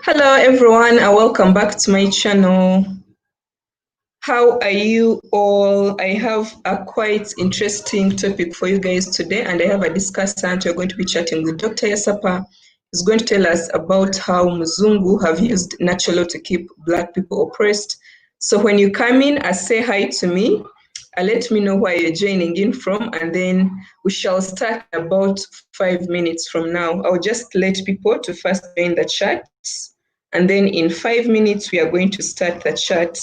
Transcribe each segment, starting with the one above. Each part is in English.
Hello everyone and welcome back to my channel. How are you all? I have a quite interesting topic for you guys today, and I have a discussant. We're going to be chatting with Dr. Yasapa. He's going to tell us about how Mzungu have used natural law to keep Black people oppressed. So when you come in, say hi to me. Let me know where you're joining in from, and then we shall start about 5 minutes from now. I'll just let people to first join the chat, and then in 5 minutes, we are going to start the chat.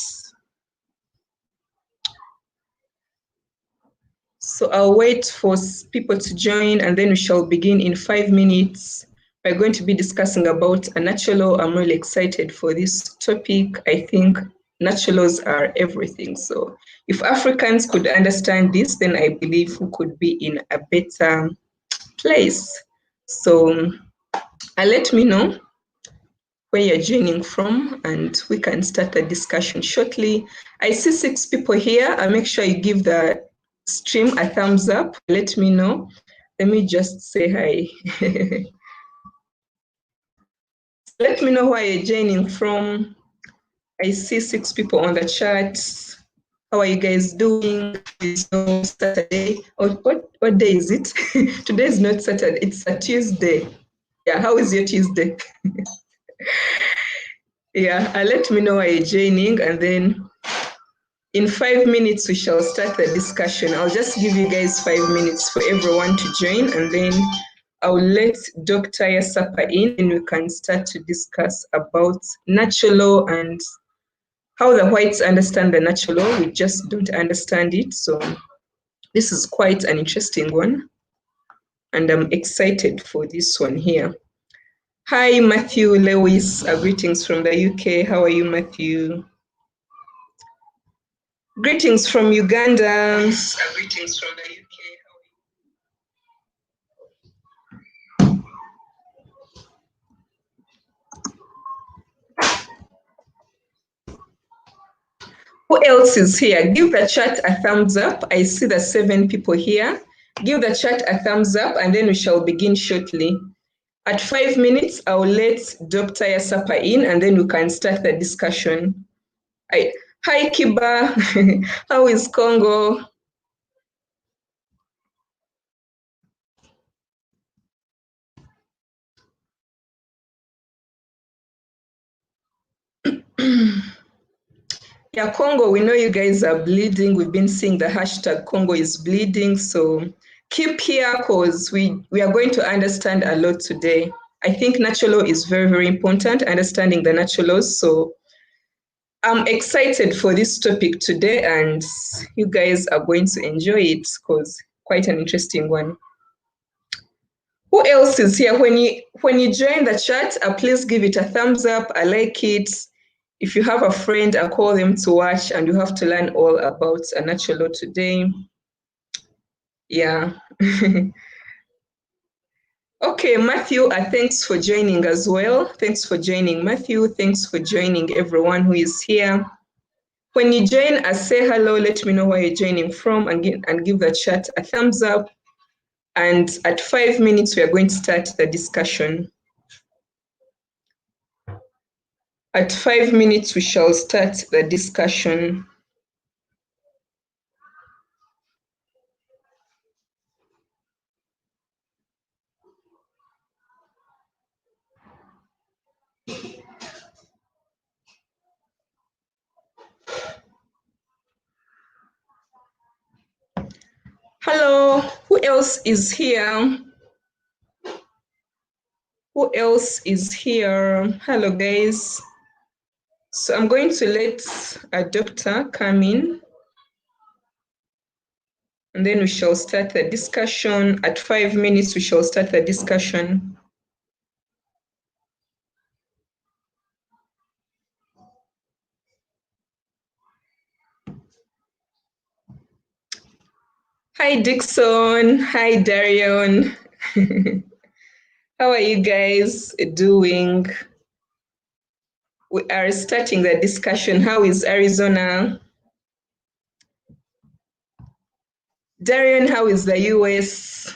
So I'll wait for people to join, and then we shall begin in 5 minutes. We're going to be discussing about a natural law. I'm really excited for this topic. I think natural laws are everything. So if Africans could understand this, then I believe we could be in a better place. So let me know where you're joining from, and we can start the discussion shortly. I see 6 people here. I'll make sure you give the stream a thumbs up. Let me know. Let me just say hi. Let me know where you're joining from. I see 6 people on the chat. How are you guys doing? It's no Saturday. What day is it? Today is not Saturday. It's a Tuesday. Yeah, how is your Tuesday? Yeah, let me know where you're joining, and then in 5 minutes, we shall start the discussion. I'll just give you guys 5 minutes for everyone to join, and then I'll let Dr. Yasapa in, and we can start to discuss about natural law and how the whites understand the natural law. We just don't understand it. So this is quite an interesting one, and I'm excited for this one here. Hi, Matthew Lewis. Greetings from the UK. How are you, Matthew? Greetings from Uganda. Greetings from the UK. Who else is here? Give the chat a thumbs up. I see the 7 people here. Give the chat a thumbs up, and then we shall begin shortly. At 5 minutes, I'll let Dr. Yasapa in, and then we can start the discussion. Hi, Kiba. How is Congo? Yeah, Congo, we know you guys are bleeding. We've been seeing the hashtag Congo is bleeding. So keep here, because we are going to understand a lot today. I think natural law is very, very important, understanding the natural laws. So I'm excited for this topic today, and you guys are going to enjoy it because quite an interesting one. Who else is here? When you join the chat, please give it a thumbs up. I like it. If you have a friend, call them to watch, and you have to learn all about a natural law today. Yeah. Okay, Matthew, thanks for joining as well. Thanks for joining, Matthew. Thanks for joining everyone who is here. When you join, say hello. Let me know where you're joining from, and give the chat a thumbs up. And at 5 minutes, we are going to start the discussion. At 5 minutes, we shall start the discussion. Hello, who else is here? Who else is here? Hello, guys. So I'm going to let a doctor come in, and then we shall start the discussion. At 5 minutes, we shall start the discussion. Hi, Dixon. Hi, Darion. How are you guys doing? We are starting the discussion. How is Arizona? Darian, how is the US?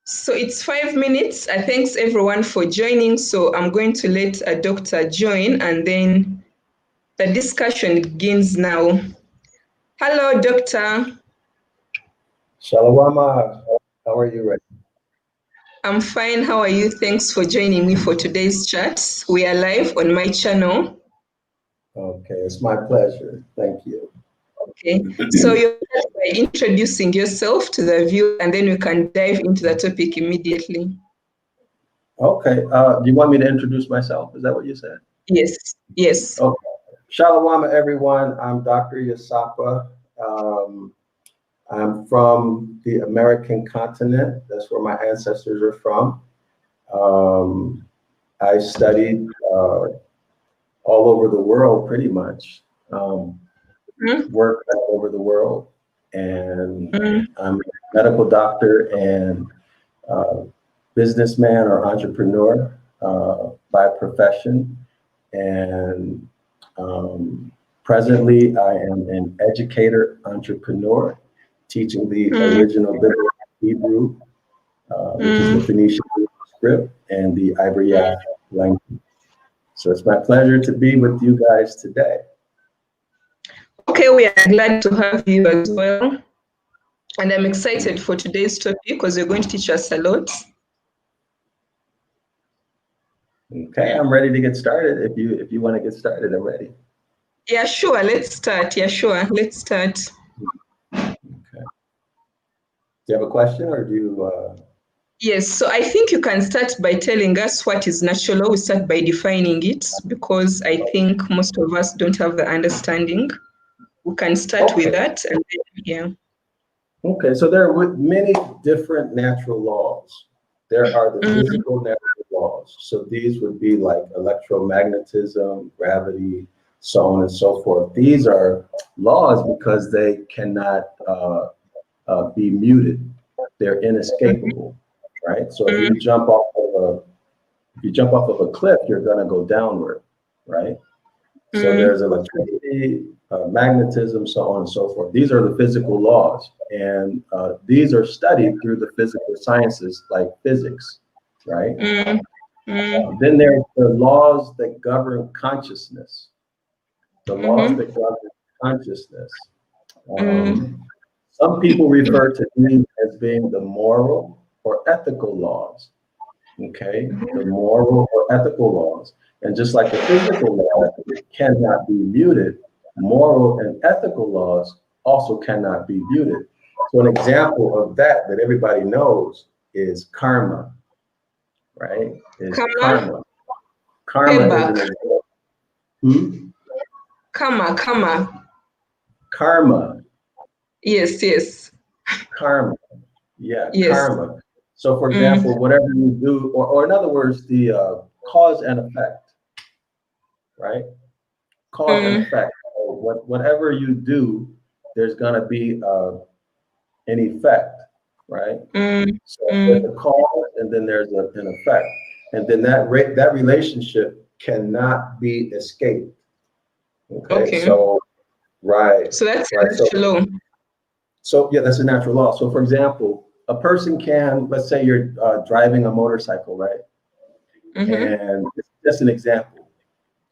So it's 5 minutes. Thanks everyone for joining. So I'm going to let a doctor join and then the discussion begins now. Hello, doctor. Shalawama, how are you, Ray? I'm fine. How are you? Thanks for joining me for today's chat. We are live on my channel. Okay, it's my pleasure. Thank you. Okay. So you're by introducing yourself to the viewer and then we can dive into the topic immediately. Okay, do you want me to introduce myself? Is that what you said? Yes. Yes. Okay. Shalawama, everyone. I'm Dr. Yasapa. I'm from the American continent. That's where my ancestors are from. I studied all over the world, pretty much. Worked all over the world, and I'm a medical doctor and businessman or entrepreneur by profession. And presently, I am an educator entrepreneur, teaching the original biblical Hebrew, which is the Phoenician script, and the Ibriya language. So it's my pleasure to be with you guys today. Okay, we are glad to have you as well. And I'm excited for today's topic because you're going to teach us a lot. Okay, I'm ready to get started. If you want to get started, I'm ready. Yeah, sure. Let's start. Yeah, sure. Let's start. Okay. Do you have a question or do you? Yes, so I think you can start by telling us what is natural law. We start by defining it because I think most of us don't have the understanding. We can start with that and then, yeah. Okay, so there are many different natural laws. There are the physical natural laws. So these would be like electromagnetism, gravity, so on and so forth. These are laws because they cannot be muted. They're inescapable, right? So if you jump off of a cliff, you're going to go downward, right? So there's electricity, magnetism, so on and so forth. These are the physical laws, and these are studied through the physical sciences like physics, right? Then there's the laws that govern consciousness. The laws that govern consciousness. Some people refer to these as being the moral or ethical laws. Okay, the moral or ethical laws. And just like the physical law cannot be muted, moral and ethical laws also cannot be muted. So an example of that everybody knows is karma, right? Is karma. Karma is an example. Karma. Karma. Yes. Karma. Yeah, yes. Karma. So for example, whatever you do, or in other words, the cause and effect, right? Cause and effect. So whatever you do, there's going to be an effect, right? So there's a cause, and then there's an effect, and then that relationship cannot be escaped. Okay. So right. So that's right. natural law. So yeah, that's a natural law. So for example, a person can, let's say you're driving a motorcycle, right? And it's just an example.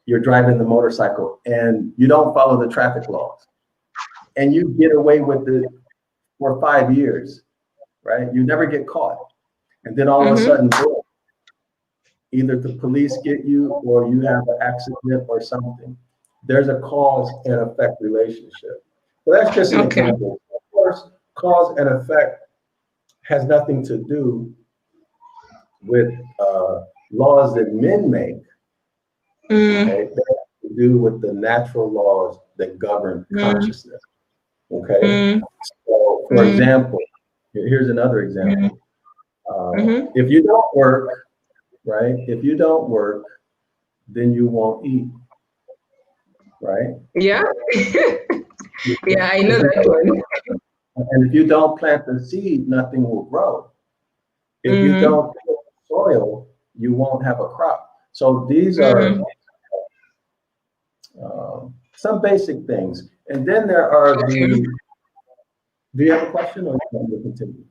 You're driving the motorcycle and you don't follow the traffic laws, and you get away with it for 5 years, right? You never get caught. And then all of a sudden, boom, either the police get you or you have an accident or something. There's a cause and effect relationship. So that's just an example. Of course, cause and effect has nothing to do with laws that men make. Okay, that has to do with the natural laws that govern consciousness. Okay, so for example, here's another example. If you don't work, right? If you don't work, then you won't eat, right? Yeah. Yeah, I know that one. And if you don't plant the seed, nothing will grow. If you don't plant the soil, you won't have a crop. So these are some basic things. And then there are the. Do you have a question or do you want me to continue?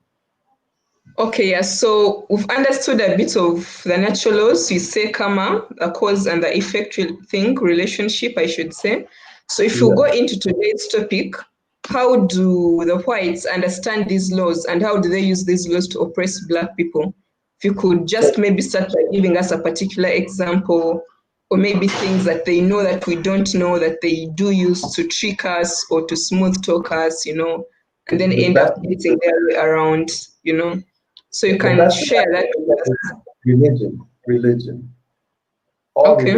Okay, yeah. So we've understood a bit of the natural laws. We say karma, the cause and the effect thing, relationship, I should say. So if you go Yeah. into today's topic, how do the whites understand these laws and how do they use these laws to oppress Black people? If you could just So maybe start by giving us a particular example or maybe things that they know that we don't know that they do use to trick us or to smooth talk us, and then the end best up getting their way around, So you the can best thing I share that can think with of is us. religion, all Okay.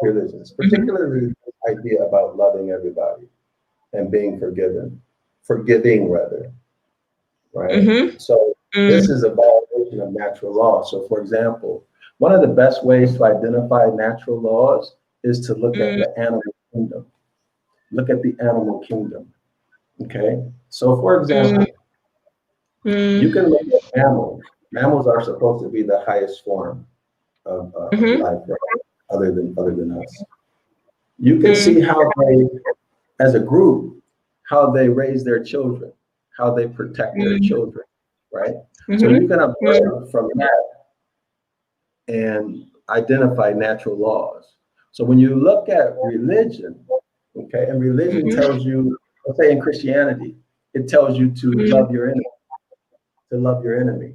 religions, Mm-hmm. particularly this idea about loving everybody and being forgiving rather, right? Mm-hmm. So Mm, this is a violation of natural law. So for example, one of the best ways to identify natural laws is to look at mm, the animal kingdom. Look at the animal kingdom. Okay. So for mm, example, you can mm, look at mammals. Mammals are supposed to be the highest form of mm-hmm. life, right? Other than us. You can see Mm, how they, as a group, how they raise their children, how they protect their mm, children, right? So mm-hmm. you can Mm, observe from that and identify natural laws. So when you look at religion, okay, and religion mm-hmm. tells you, let's say in Christianity, it tells you Mm. to love your enemy,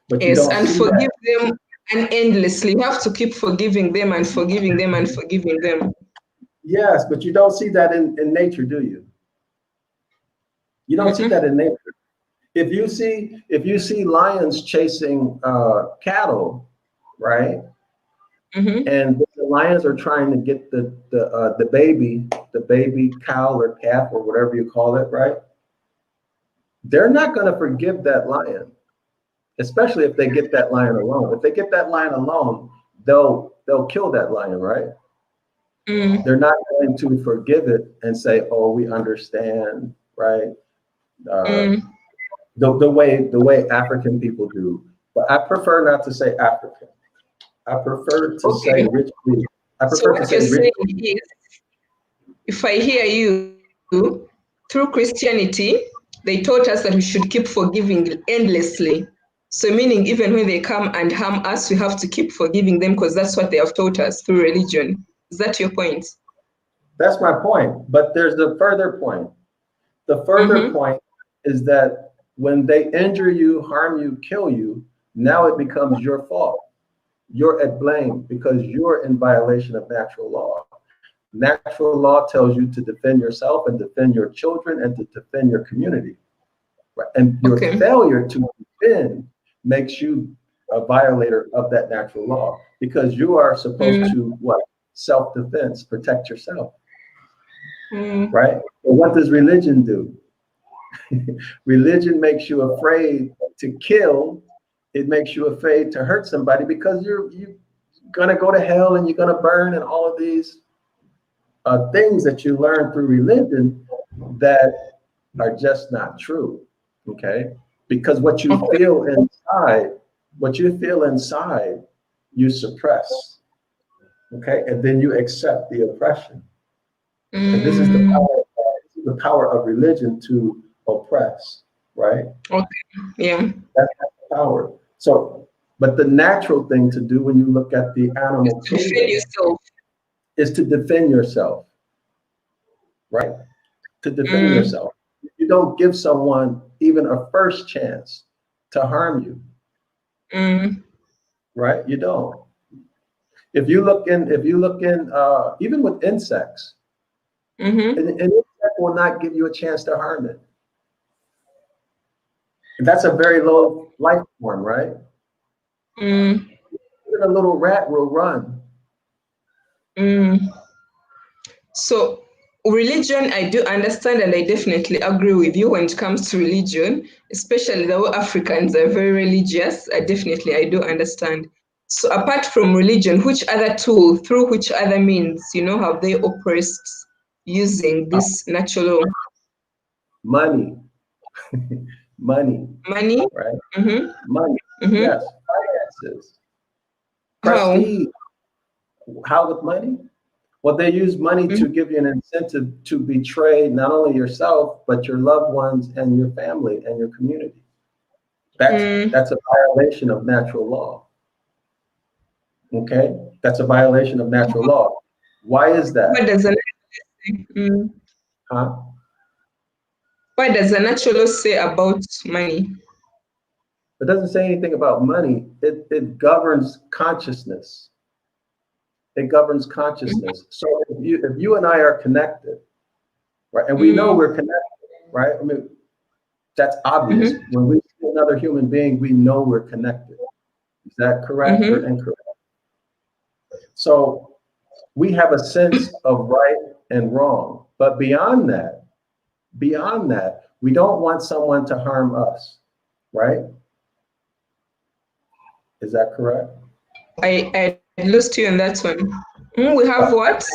but you Yes, don't and see that. forgive them and endlessly. You have to keep forgiving them and forgiving them and forgiving them. Yes, but you don't see that in nature, do you? You don't see that Mm-mm. in nature. If you see lions chasing cattle, right? Mm-hmm. And the lions are trying to get the baby cow or calf or whatever you call it, right? They're not going to forgive that lion, especially if they get that lion alone. If they get that lion alone, they'll kill that lion, right? Mm, They're not going to forgive it and say, "Oh, we understand," right? Uh, mm. the way African people do. But I prefer not to say African. I prefer to say Okay. rich people. I So prefer to what say you're rich saying people. is, if I hear you, through Christianity, they taught us that we should keep forgiving endlessly. So, meaning, even when they come and harm us, we have to keep forgiving them because that's what they have taught us through religion. Is that your point? That's my point. But there's the further point. The further Mm-hmm. point is that when they injure you, harm you, kill you, now it becomes your fault. You're at blame because you're in violation of natural law. Natural law tells you to defend yourself and defend your children and to defend your community. Right? And your Okay. failure to defend makes you a violator of that natural law because you are supposed Mm, to what? Self-defense, protect yourself, mm, right? But what does religion do? Religion makes you afraid to kill. It makes you afraid to hurt somebody because you're gonna go to hell and you're gonna burn and all of these things that you learn through religion that are just not true. Okay, because okay. what you feel inside, you suppress. Okay, and then you accept the oppression. And this is the Mm, power of religion to oppress, right? okay. Yeah. That's the power. So, but the natural thing to do when you look at the Is animal to defend kingdom yourself. is to defend yourself, right? To defend Mm, yourself. You don't give someone even a first chance to harm you, mm, right? You don't. If you look in, even with insects, an mm-hmm. insect will not give you a chance to harm it. And that's a very low life form, right? Mm, Even a little rat will run. mm. So, religion, I do understand and I definitely agree with you when it comes to religion, especially the way Africans are very religious. I do understand. So, apart from religion, which other tool, through which other means, have they oppressed using Uh, this natural money, money, money? right? Mm-hmm. Money, Mm-hmm. yes. Finances, How? prestige. How with money? Well, they use money Mm-hmm. to give you an incentive to betray not only yourself, but your loved ones and your family and your community. That's a violation of natural law. Okay, that's a violation of natural law. Why is that? What does the say? Huh? What does the natural law say about money? It doesn't say anything about money. It governs consciousness. It governs consciousness. So if you and I are connected, right, and we know we're connected, right? I mean, that's obvious. When we see another human being, we know we're connected. Is that correct or incorrect? So we have a sense of right and wrong. But beyond that, we don't want someone to harm us, right? Is that correct? I lost you on that one. We have what?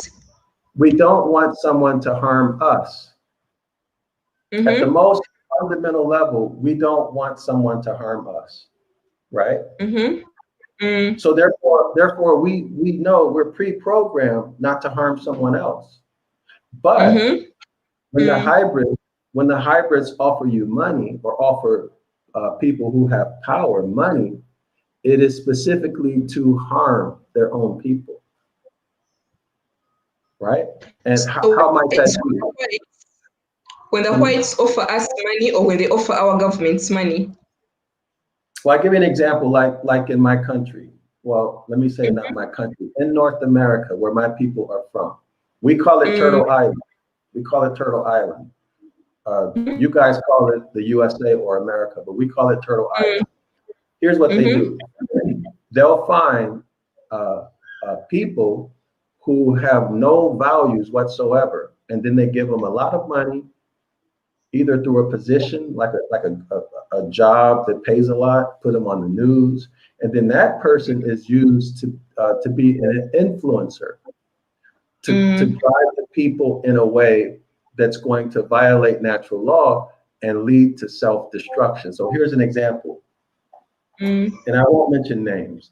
We don't want someone to harm us. At the most fundamental level, we don't want someone to harm us, right? So therefore, we know we're pre-programmed not to harm someone else. But when the hybrids offer you money or offer people who have power money, it is specifically to harm their own people, right? And how might that be? When the whites offer us money or when they offer our governments money? Well, I give you an example, like in my country. Well, let me say not my country. In North America, where my people are from, we call it Turtle Island. We call it Turtle Island. You guys call it the USA or America, but we call it Turtle Island. Here's what they do. They'll find people who have no values whatsoever, and then they give them a lot of money, either through a position like a job that pays a lot, put them on the news, and then that person is used to be an influencer, to drive the people in a way that's going to violate natural law and lead to self-destruction. So here's an example. And I won't mention names.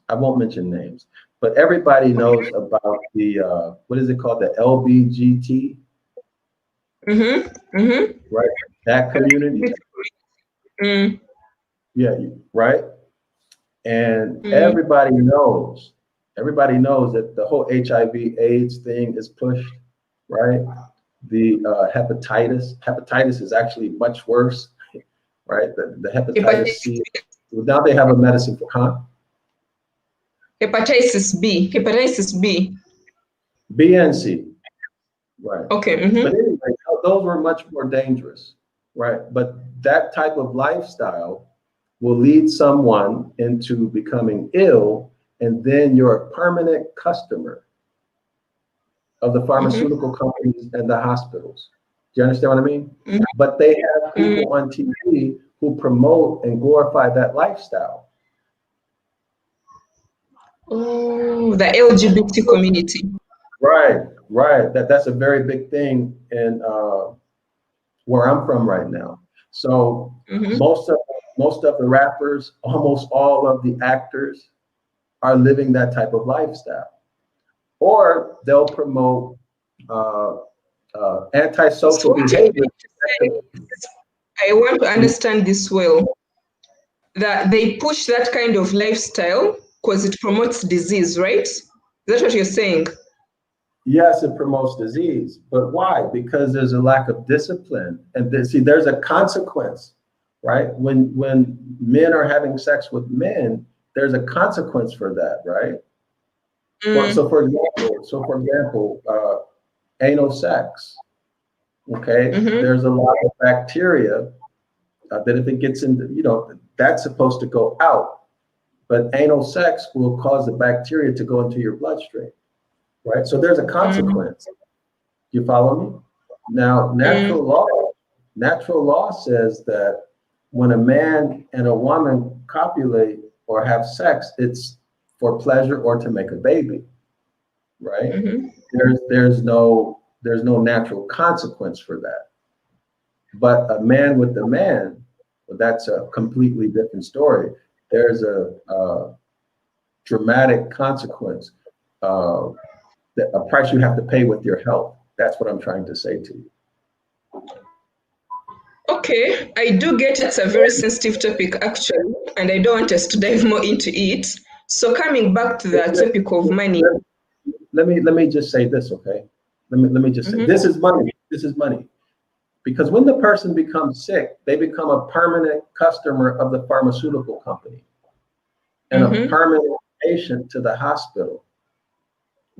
But everybody knows about the what is it called? The LBGT. Right? That community. Yeah, right. And everybody knows that the whole HIV/AIDS thing is pushed, right? The hepatitis is actually much worse, right? The hepatitis C. Now they have a medicine for, Hepatitis B. B and C, right? Okay. But anyway, those were much more dangerous, right? But that type of lifestyle will lead someone into becoming ill, and then you're a permanent customer of the pharmaceutical companies and the hospitals. Do you understand what I mean? But they have people on TV who promote and glorify that lifestyle. Oh, the LGBT community. Right. That's a very big thing in where I'm from right now. So most of the rappers, almost all of the actors are living that type of lifestyle. Or they'll promote antisocial behavior. I want to understand this well. That they push that kind of lifestyle because it promotes disease, right? Is that what you're saying? Yes, it promotes disease, but why? Because there's a lack of discipline, and there's a consequence, right? When men are having sex with men, there's a consequence for that, right? So for example, anal sex. Okay, there's a lot of bacteria that if it gets into, that's supposed to go out, but anal sex will cause the bacteria to go into your bloodstream. Right, so there's a consequence. You follow me? Now, natural law says that when a man and a woman copulate or have sex, it's for pleasure or to make a baby. Right? There's no natural consequence for that. But a man with a man, well, that's a completely different story. There's a dramatic consequence. A price you have to pay with your health. That's what I'm trying to say to you. Okay, I do get it's a very sensitive topic actually, and I don't want us to dive more into it. So coming back to the topic of money. Let me just say this, okay? Let me just say this is money. This is money. Because when the person becomes sick, they become a permanent customer of the pharmaceutical company and a permanent patient to the hospital.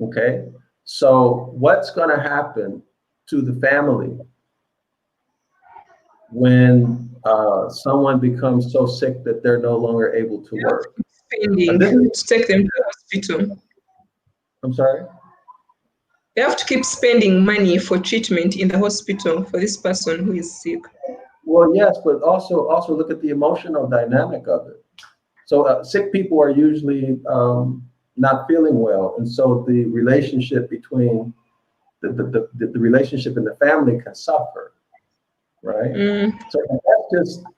Okay. So what's going to happen to the family when someone becomes so sick that they're no longer able to work? Spending to take them to the hospital. I'm sorry? They have to keep spending money for treatment in the hospital for this person who is sick. Well, yes, but also look at the emotional dynamic of it. So sick people are usually not feeling well, and so the relationship between the relationship in the family can suffer, right? So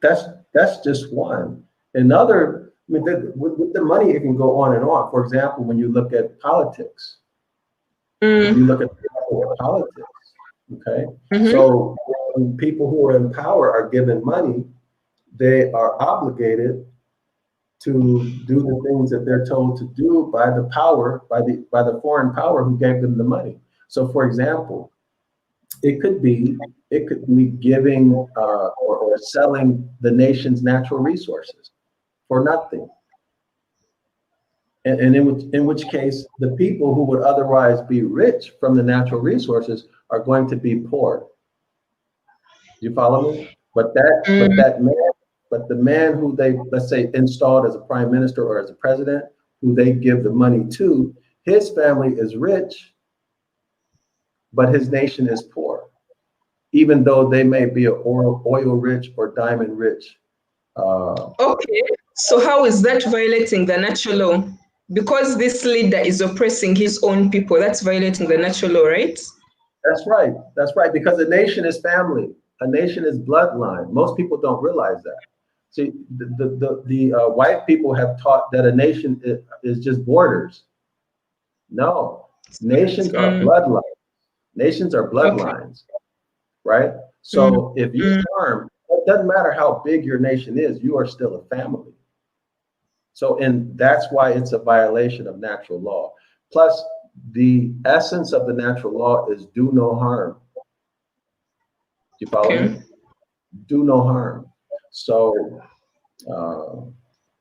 that's just one. Another, I mean, with the money, it can go on and on. For example, when you look at politics, if you look at politics, okay, so when people who are in power are given money, they are obligated to do the things that they're told to do by the power, by the foreign power who gave them the money. So, for example, it could be giving or selling the nation's natural resources for nothing, and in which case the people who would otherwise be rich from the natural resources are going to be poor. You follow me? But the man who they, let's say, installed as a prime minister or as a president, who they give the money to, his family is rich, but his nation is poor, even though they may be a oil rich or diamond rich. Okay, so how is that violating the natural law? Because this leader is oppressing his own people, that's violating the natural law, right? That's right. That's right. Because a nation is family. A nation is bloodline. Most people don't realize that. See, the white people have taught that a nation is just borders. No, nations are bloodlines. Nations are bloodlines, right? So if you harm, it doesn't matter how big your nation is, you are still a family. So, and that's why it's a violation of natural law. Plus, the essence of the natural law is do no harm. You follow me? Do no harm. So,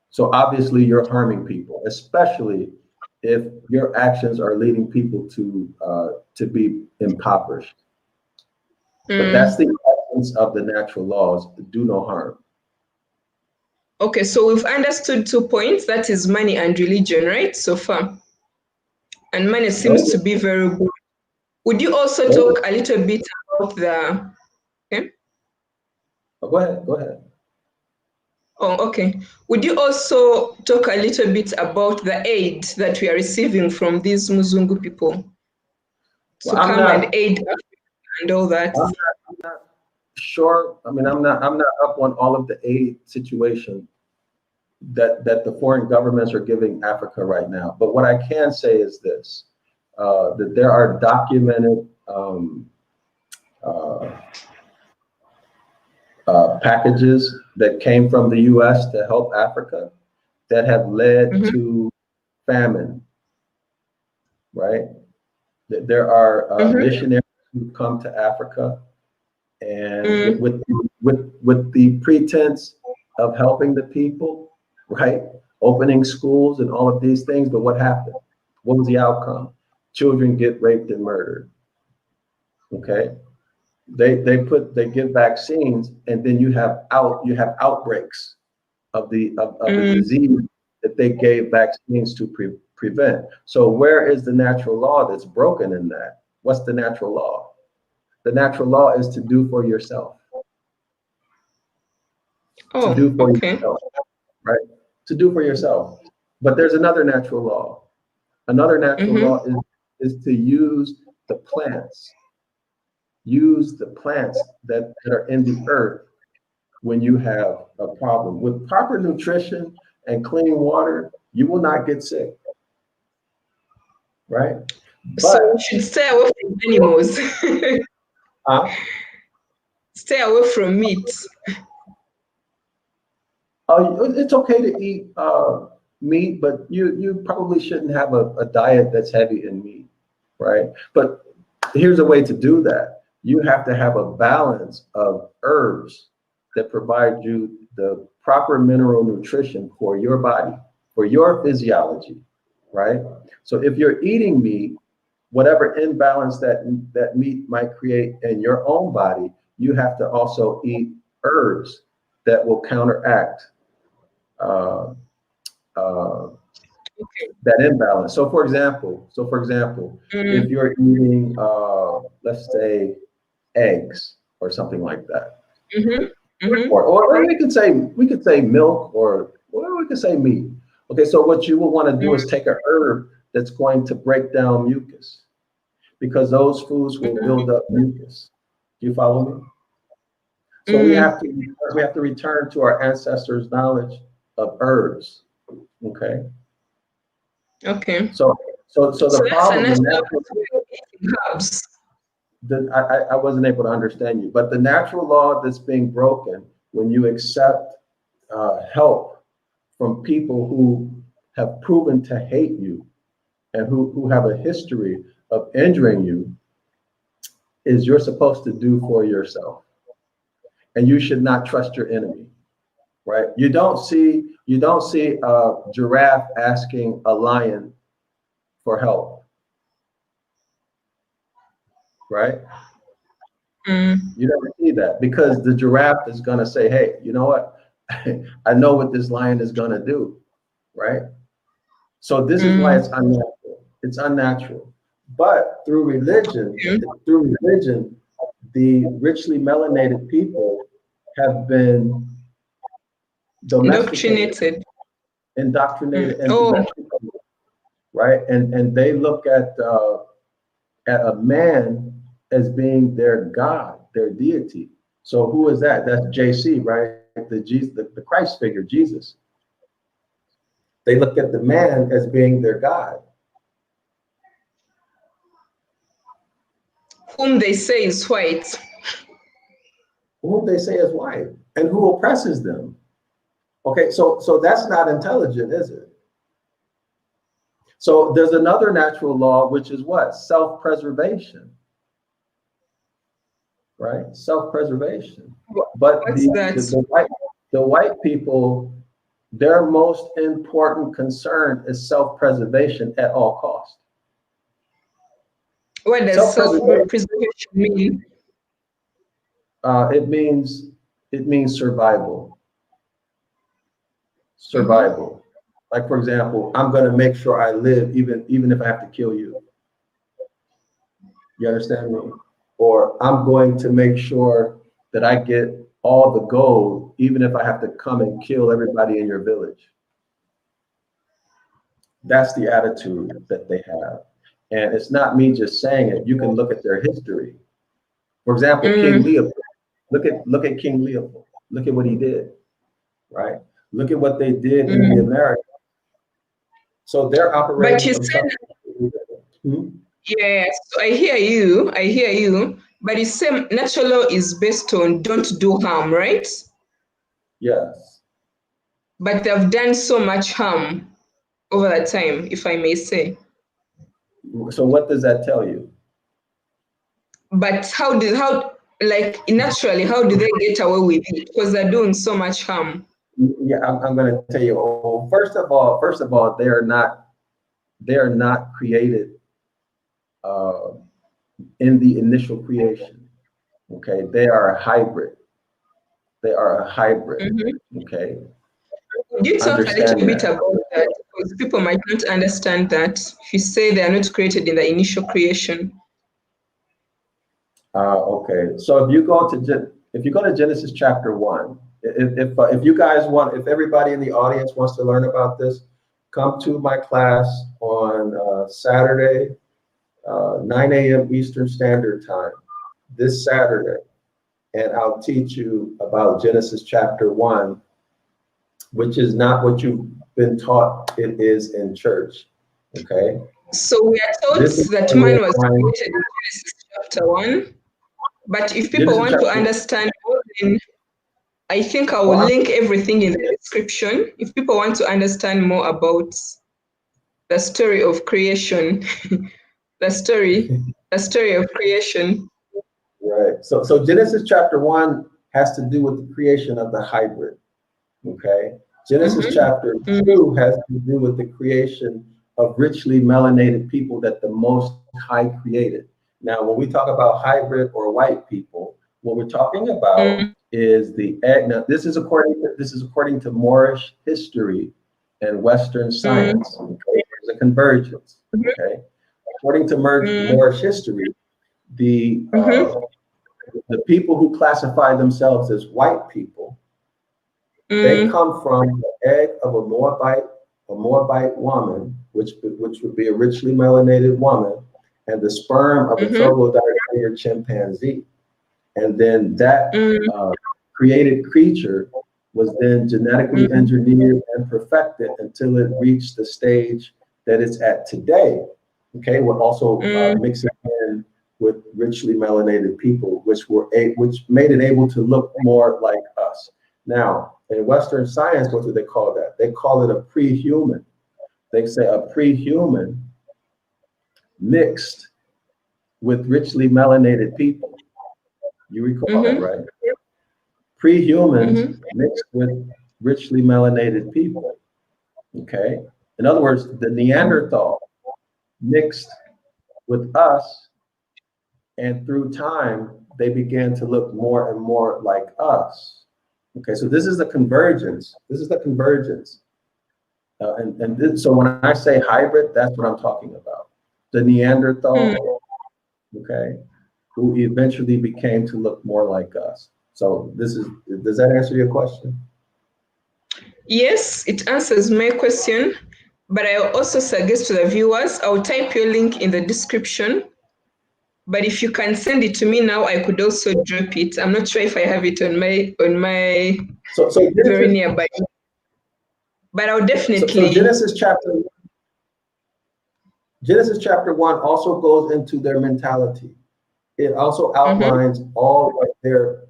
so obviously you're harming people, especially if your actions are leading people to be impoverished. But that's the essence of the natural laws: do no harm. Okay, so we've understood 2 points. That is money and religion, right? So far, and money seems to be very good. Would you also talk a little bit about the? Okay. Oh, go ahead. Go ahead. Oh, okay. Would you also talk a little bit about the aid that we are receiving from these Mzungu people to Well, come and aid Africa and all that? I'm not sure. I mean, I'm not up on all of the aid situation that the foreign governments are giving Africa right now. But what I can say is this: that there are documented packages that came from the U.S. to help Africa that have led to famine. Right? There are missionaries who come to Africa, and with the pretense of helping the people, right? Opening schools and all of these things. But what happened? What was the outcome? Children get raped and murdered. Okay. They give vaccines, and then you have outbreaks of the disease that they gave vaccines to prevent. So where is the natural law that's broken in that? What's the natural law? The natural law is to do for yourself. To do for yourself, right? To do for yourself. But there's another natural law. Another natural law is to use the plants. Use the plants that are in the earth when you have a problem. With proper nutrition and clean water, you will not get sick. Right? So we should stay away from animals. stay away from meat. It's okay to eat meat, but you probably shouldn't have a diet that's heavy in meat, right? But here's a way to do that. You have to have a balance of herbs that provide you the proper mineral nutrition for your body, for your physiology, right? So if you're eating meat, whatever imbalance that meat might create in your own body, you have to also eat herbs that will counteract uh, uh, that imbalance. So for example, if you're eating, let's say, eggs or something like that, or we could say milk, or we could say meat. Okay, so what you will want to do is take a herb that's going to break down mucus, because those foods will build up mucus. Do you follow me? So we have to return to our ancestors' knowledge of herbs. Okay. Okay. So the problem, That's the a natural, herbs. I wasn't able to understand you, but the natural law that's being broken when you accept help from people who have proven to hate you and who have a history of injuring you, is you're supposed to do for yourself. And you should not trust your enemy, right? You don't see a giraffe asking a lion for help, right? You never see that, because the giraffe is going to say, hey, you know what? I know what this lion is going to do, right? So this is why it's unnatural. It's unnatural. But through religion, the richly melanated people have been domesticated, indoctrinated, and domesticated, right? And they look at a man as being their God, their deity. So who is that? That's JC, right? The Christ figure, Jesus. They look at the man as being their God, whom they say is white. whom they say is white, and who oppresses them. Okay, so that's not intelligent, is it? So there's another natural law, which is what? Self-preservation, right? Self-preservation. But the white people, their most important concern is self-preservation at all costs. What does self-preservation mean? It means survival. Survival. Like, for example, I'm going to make sure I live even if I have to kill you. You understand me? Or I'm going to make sure that I get all the gold, even if I have to come and kill everybody in your village. That's the attitude that they have. And it's not me just saying it. You can look at their history. For example, King Leopold. Look at King Leopold. Look at what he did, right? Look at what they did in the Americas. So they're operating. But you said, yeah, so I hear you. But you say natural law is based on don't do harm, right? Yes. But they've done so much harm over the time, if I may say. So what does that tell you? But like naturally, how do they get away with it? Because they're doing so much harm. Yeah, I'm going to tell you. Oh, first of all, they are not created in the initial creation. Okay, they are a hybrid. Okay. Could you talk a little bit about that? Because people might not understand that. If you say they are not created in the initial creation. Okay. So if you go to Genesis chapter 1, if you guys want, if everybody in the audience wants to learn about this, come to my class on Saturday, 9 a.m. Eastern Standard Time, this Saturday, and I'll teach you about Genesis chapter 1, which is not what you've been taught it is in church. Okay. So we are taught that man was created in Genesis chapter 1. But if people Genesis want to chapter. understand more, then I think I will link everything in the description. If people want to understand more about the story of creation, the story of creation. Right. So Genesis chapter 1 has to do with the creation of the hybrid. Okay. Genesis chapter 2 has to do with the creation of richly melanated people that the Most High created. Now, when we talk about hybrid or white people, what we're talking about is the egg. Now, this is according to Moorish history and Western science. Okay, there's a convergence. Okay, according to Moorish history, the people who classify themselves as white people, they come from the egg of a Moabite woman, which would be a richly melanated woman, and the sperm of a troglodyte chimpanzee. And then that created creature was then genetically engineered and perfected until it reached the stage that it's at today. Okay, we're also mixing in with richly melanated people, which made it able to look more like us. Now, in Western science, what do they call that? They call it a pre-human. They say a pre-human mixed with richly melanated people. You recall that, right? Pre-humans mixed with richly melanated people. Okay. In other words, the Neanderthal mixed with us, and through time, they began to look more and more like us. Okay, so this is the convergence. This is the convergence. So when I say hybrid, that's what I'm talking about. The Neanderthal, okay, who eventually became to look more like us. So does that answer your question? Yes, it answers my question. But I also suggest to the viewers, I'll type your link in the description. But if you can send it to me now, I could also drop it. I'm not sure if I have it on my so very nearby. But I'll definitely. Genesis chapter 1 also goes into their mentality. It also outlines all of their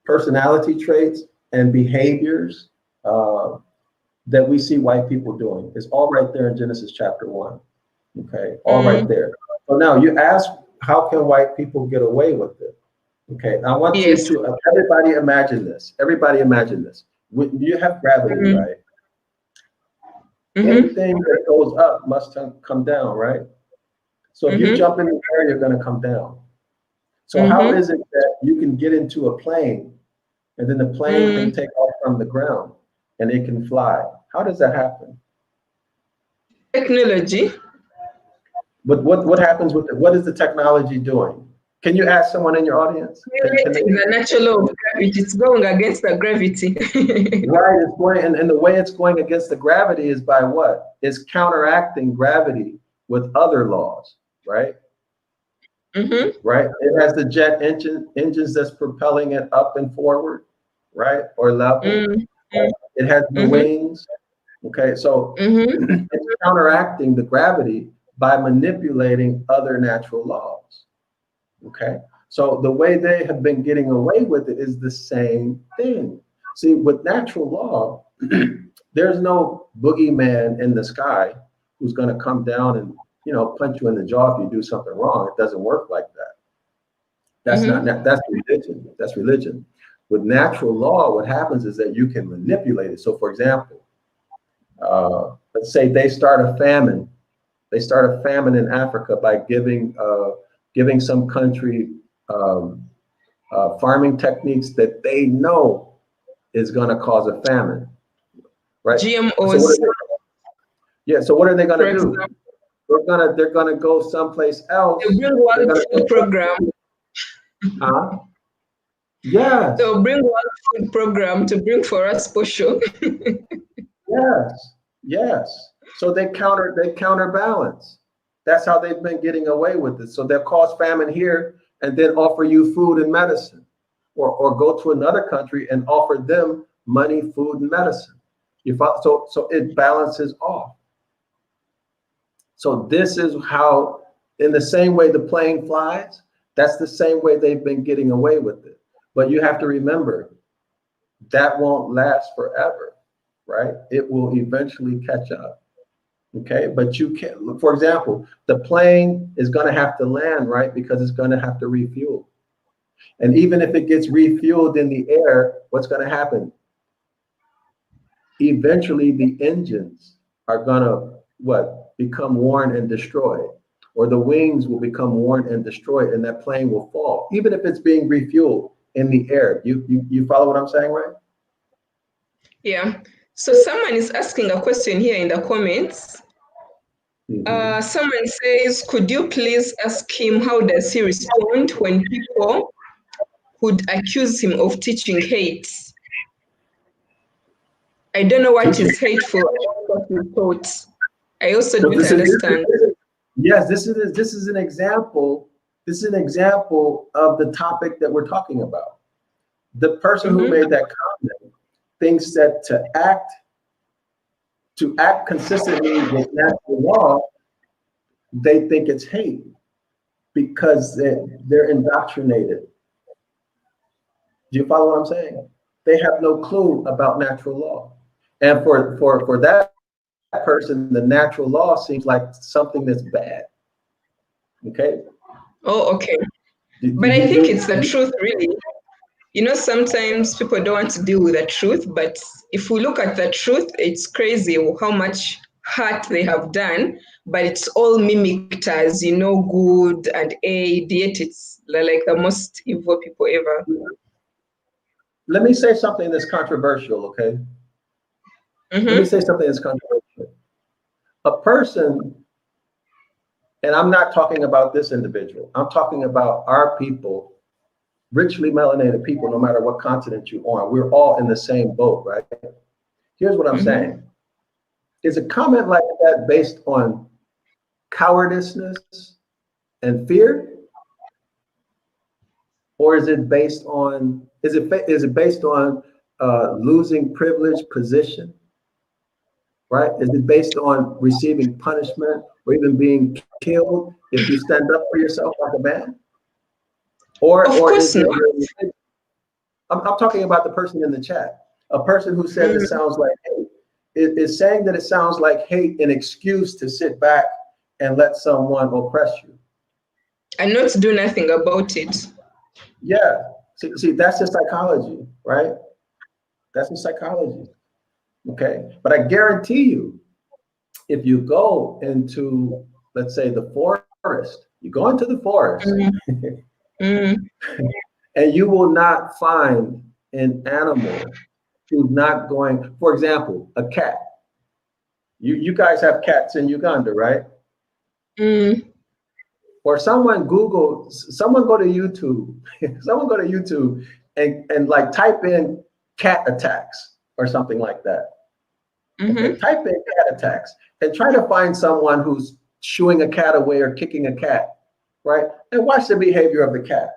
personality traits and behaviors that we see white people doing. It's all right there in Genesis chapter 1. Okay, all right there. So now you ask, how can white people get away with it? Okay, I want you to, everybody imagine this. Everybody imagine this. You have gravity, right? Anything that goes up must come down, right? So if you jump in the air, you're going to come down. So how is it that you can get into a plane and then the plane can take off from the ground and it can fly? How does that happen? Technology. But what happens with it? What is the technology doing? Can you ask someone in your audience? The natural law of gravity. It's going against the gravity. Right, it's going, and the way it's going against the gravity is by what? It's counteracting gravity with other laws, right? Right? It has the jet engines that's propelling it up and forward, right? Or level. It has the wings. Okay, so it's counteracting the gravity by manipulating other natural laws. Okay, so the way they have been getting away with it is the same thing. See, with natural law, there's no boogeyman in the sky who's going to come down and punch you in the jaw if you do something wrong. It doesn't work like that. That's not that's religion. That's religion. With natural law, what happens is that you can manipulate it. So, for example, let's say they start a famine. They start a famine in Africa by giving some country farming techniques that they know is going to cause a famine, right? GMOs. So what are they going to do? They're gonna go someplace else. The World Food Program. Yes. They'll bring World Food Program to bring for us posho. Yes. So they counterbalance. That's how they've been getting away with it. So they'll cause famine here and then offer you food and medicine, or go to another country and offer them money, food, and medicine. So it balances off. So this is how, in the same way the plane flies, That's the same way they've been getting away with it. But you have to remember, that won't last forever, right? It will eventually catch up. Okay, but you can't, for example, the plane is going to have to land, right? Because it's going to have to refuel. And even if it gets refueled in the air, what's going to happen? Eventually, the engines are going to what? Become worn and destroyed, or the wings will become worn and destroyed, and that plane will fall, even if it's being refueled in the air. You follow what I'm saying, right? Yeah. So someone is asking a question here in the comments. Someone says, could you please ask him how does he respond when people would accuse him of teaching hate? I don't know what is hateful about what you taught. I also don't understand. Yes, this is an example. This is an example of the topic that we're talking about. The person who made that comment thinks that to act consistently with natural law, they think it's hate because they're indoctrinated. Do you follow what I'm saying? They have no clue about natural law. And for that person, the natural law seems like something that's bad. Okay? Oh, okay. But I think it's the truth, really. You know, sometimes people don't want to deal with the truth, but if we look at the truth, it's crazy how much hurt they have done, but it's all mimicked as, you know, good and aid, yet it's like the most evil people ever. Let me say something that's controversial, okay? Let me say something that's controversial. A person, and I'm not talking about this individual, I'm talking about our people, richly melanated people, no matter what continent you're on, we're all in the same boat, right? Here's what I'm saying. Is a comment like that based on cowardice and fear? Or is it based on, is it based on losing privileged position? Right? Is it based on receiving punishment or even being killed if you stand up for yourself like a man? Or is it, I'm talking about the person in the chat, a person who said it sounds like hate. Is saying that it sounds like hate an excuse to sit back and let someone oppress you? And not do nothing about it. Yeah. See, that's the psychology, right? That's the psychology. Okay. But I guarantee you, if you go into, let's say, the forest, you go into the forest and you will not find an animal who's not going, for example, a cat. You guys have cats in Uganda, right? Or someone Google, someone go to YouTube, someone go to YouTube and like type in cat attacks or something like that. Okay, type in cat attacks and try to find someone who's shooing a cat away or kicking a cat, right? And watch the behavior of the cat.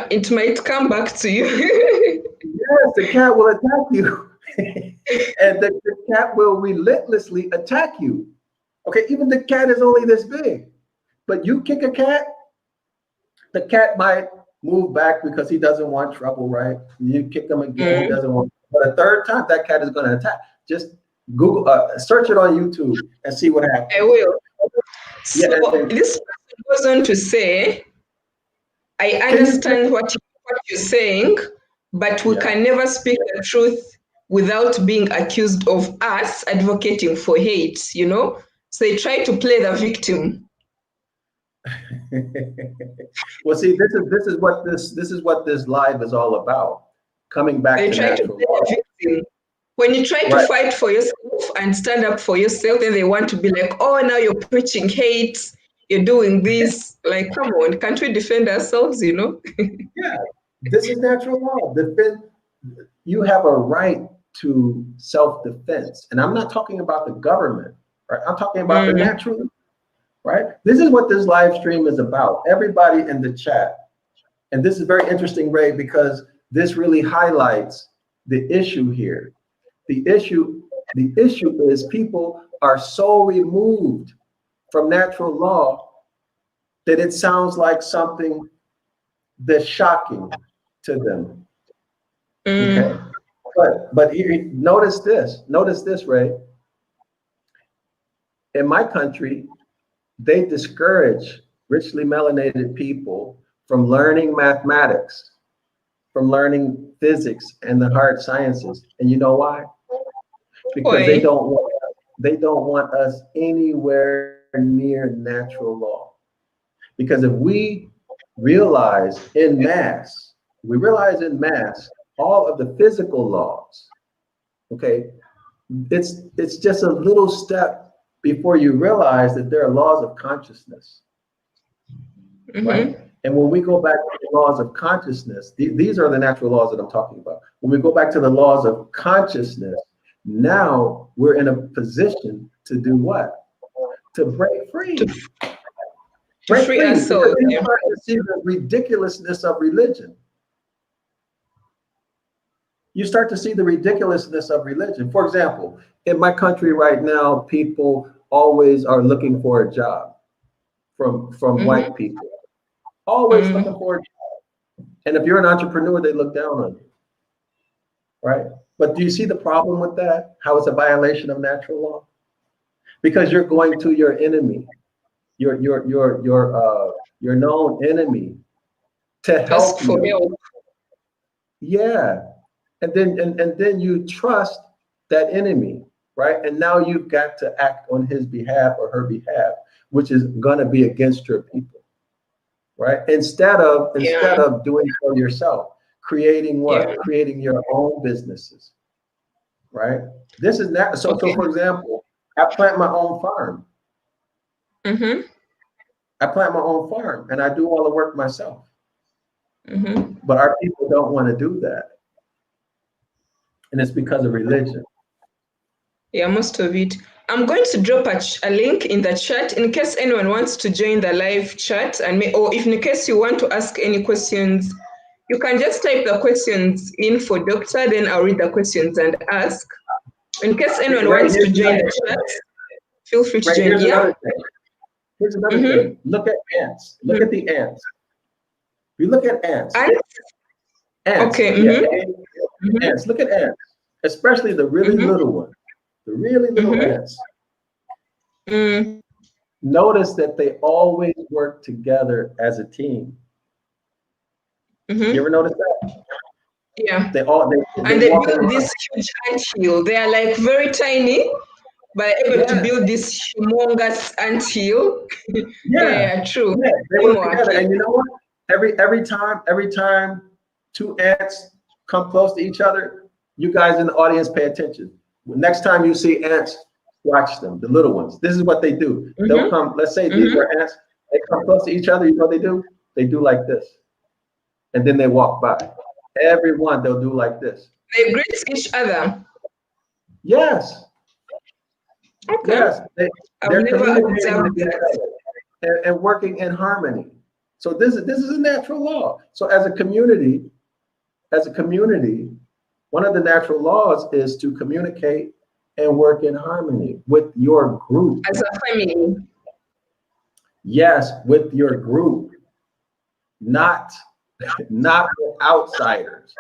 It might come back to you. Yes, the cat will attack you. And the cat will relentlessly attack you. Okay, even the cat is only this big. But you kick a cat, the cat might move back because he doesn't want trouble, right? You kick him again, he doesn't want. But a third time, that cat is going to attack. Just Google, search it on YouTube and see what happens. I will. So this person goes on to say, I understand what you're saying, but we can never speak the truth without being accused of us advocating for hate, you know? So they try to play the victim. Well, see, this is what this live is all about. Coming back to natural law. When you try to fight for yourself and stand up for yourself, then they want to be like, oh, now you're preaching hate, you're doing this. Like, come on, can't we defend ourselves, you know? Yeah, this is natural law. You have a right to self-defense. And I'm not talking about the government, right? I'm talking about the natural, right? This is what this live stream is about. Everybody in the chat. And this is very interesting, Ray, because this really highlights the issue here. The issue is people are so removed from natural law that it sounds like something that's shocking to them. Okay. But here, notice this, Ray. In my country, they discourage richly melanated people from learning mathematics, from learning physics and the hard sciences. And you know why? Because they don't want us anywhere near natural law. Because if we realize in mass all of the physical laws, okay, it's just a little step before you realize that there are laws of consciousness, right? And when we go back to the laws of consciousness, these are the natural laws that I'm talking about. When we go back to the laws of consciousness, now we're in a position to do what? To break free. Break free. Ourselves. You start to see the ridiculousness of religion. You start to see the ridiculousness of religion. For example, in my country right now, people always are looking for a job from white people. Always looking for a job. And if you're an entrepreneur, they look down on you. Right? But do you see the problem with that? How it's a violation of natural law? Because you're going to your enemy, your known enemy, to help you. Yeah. And then you trust that enemy, right? And now you've got to act on his behalf or her behalf, which is going to be against your people, right? Instead of doing it for yourself, creating what? Yeah. Creating your own businesses, right? This is not so. Okay. So, for example, I plant my own farm. I plant my own farm, and I do all the work myself. But our people don't want to do that. And it's because of religion. Yeah, most of it. I'm going to drop a link in the chat in case anyone wants to join the live chat, or if in case you want to ask any questions, you can just type the questions in for Doctor, then I'll read the questions and ask. In case anyone wants to join the chat, feel free to join. Here's another thing. Look at ants. Look at the ants. We look at ants. Ants. Okay. Ants. Look at ants, especially the really little ones, the really little ants. Notice that they always work together as a team. You ever notice that? Yeah. They build this huge anthill. They are like very tiny, but able to build this humongous anthill. Yeah, true. Yeah, they work together. And you know what? Every time two ants come close to each other, you guys in the audience pay attention. Next time you see ants, watch them, the little ones. This is what they do. They'll come, let's say these are ants, they come close to each other, you know what they do? They do like this. And then they walk by. Every one, they'll do like this. They greet each other. Yes. Okay. Yes. They're communicating and working in harmony. So this is a natural law. So as a community, one of the natural laws is to communicate and work in harmony with your group. As a family. Yes, with your group, not with outsiders.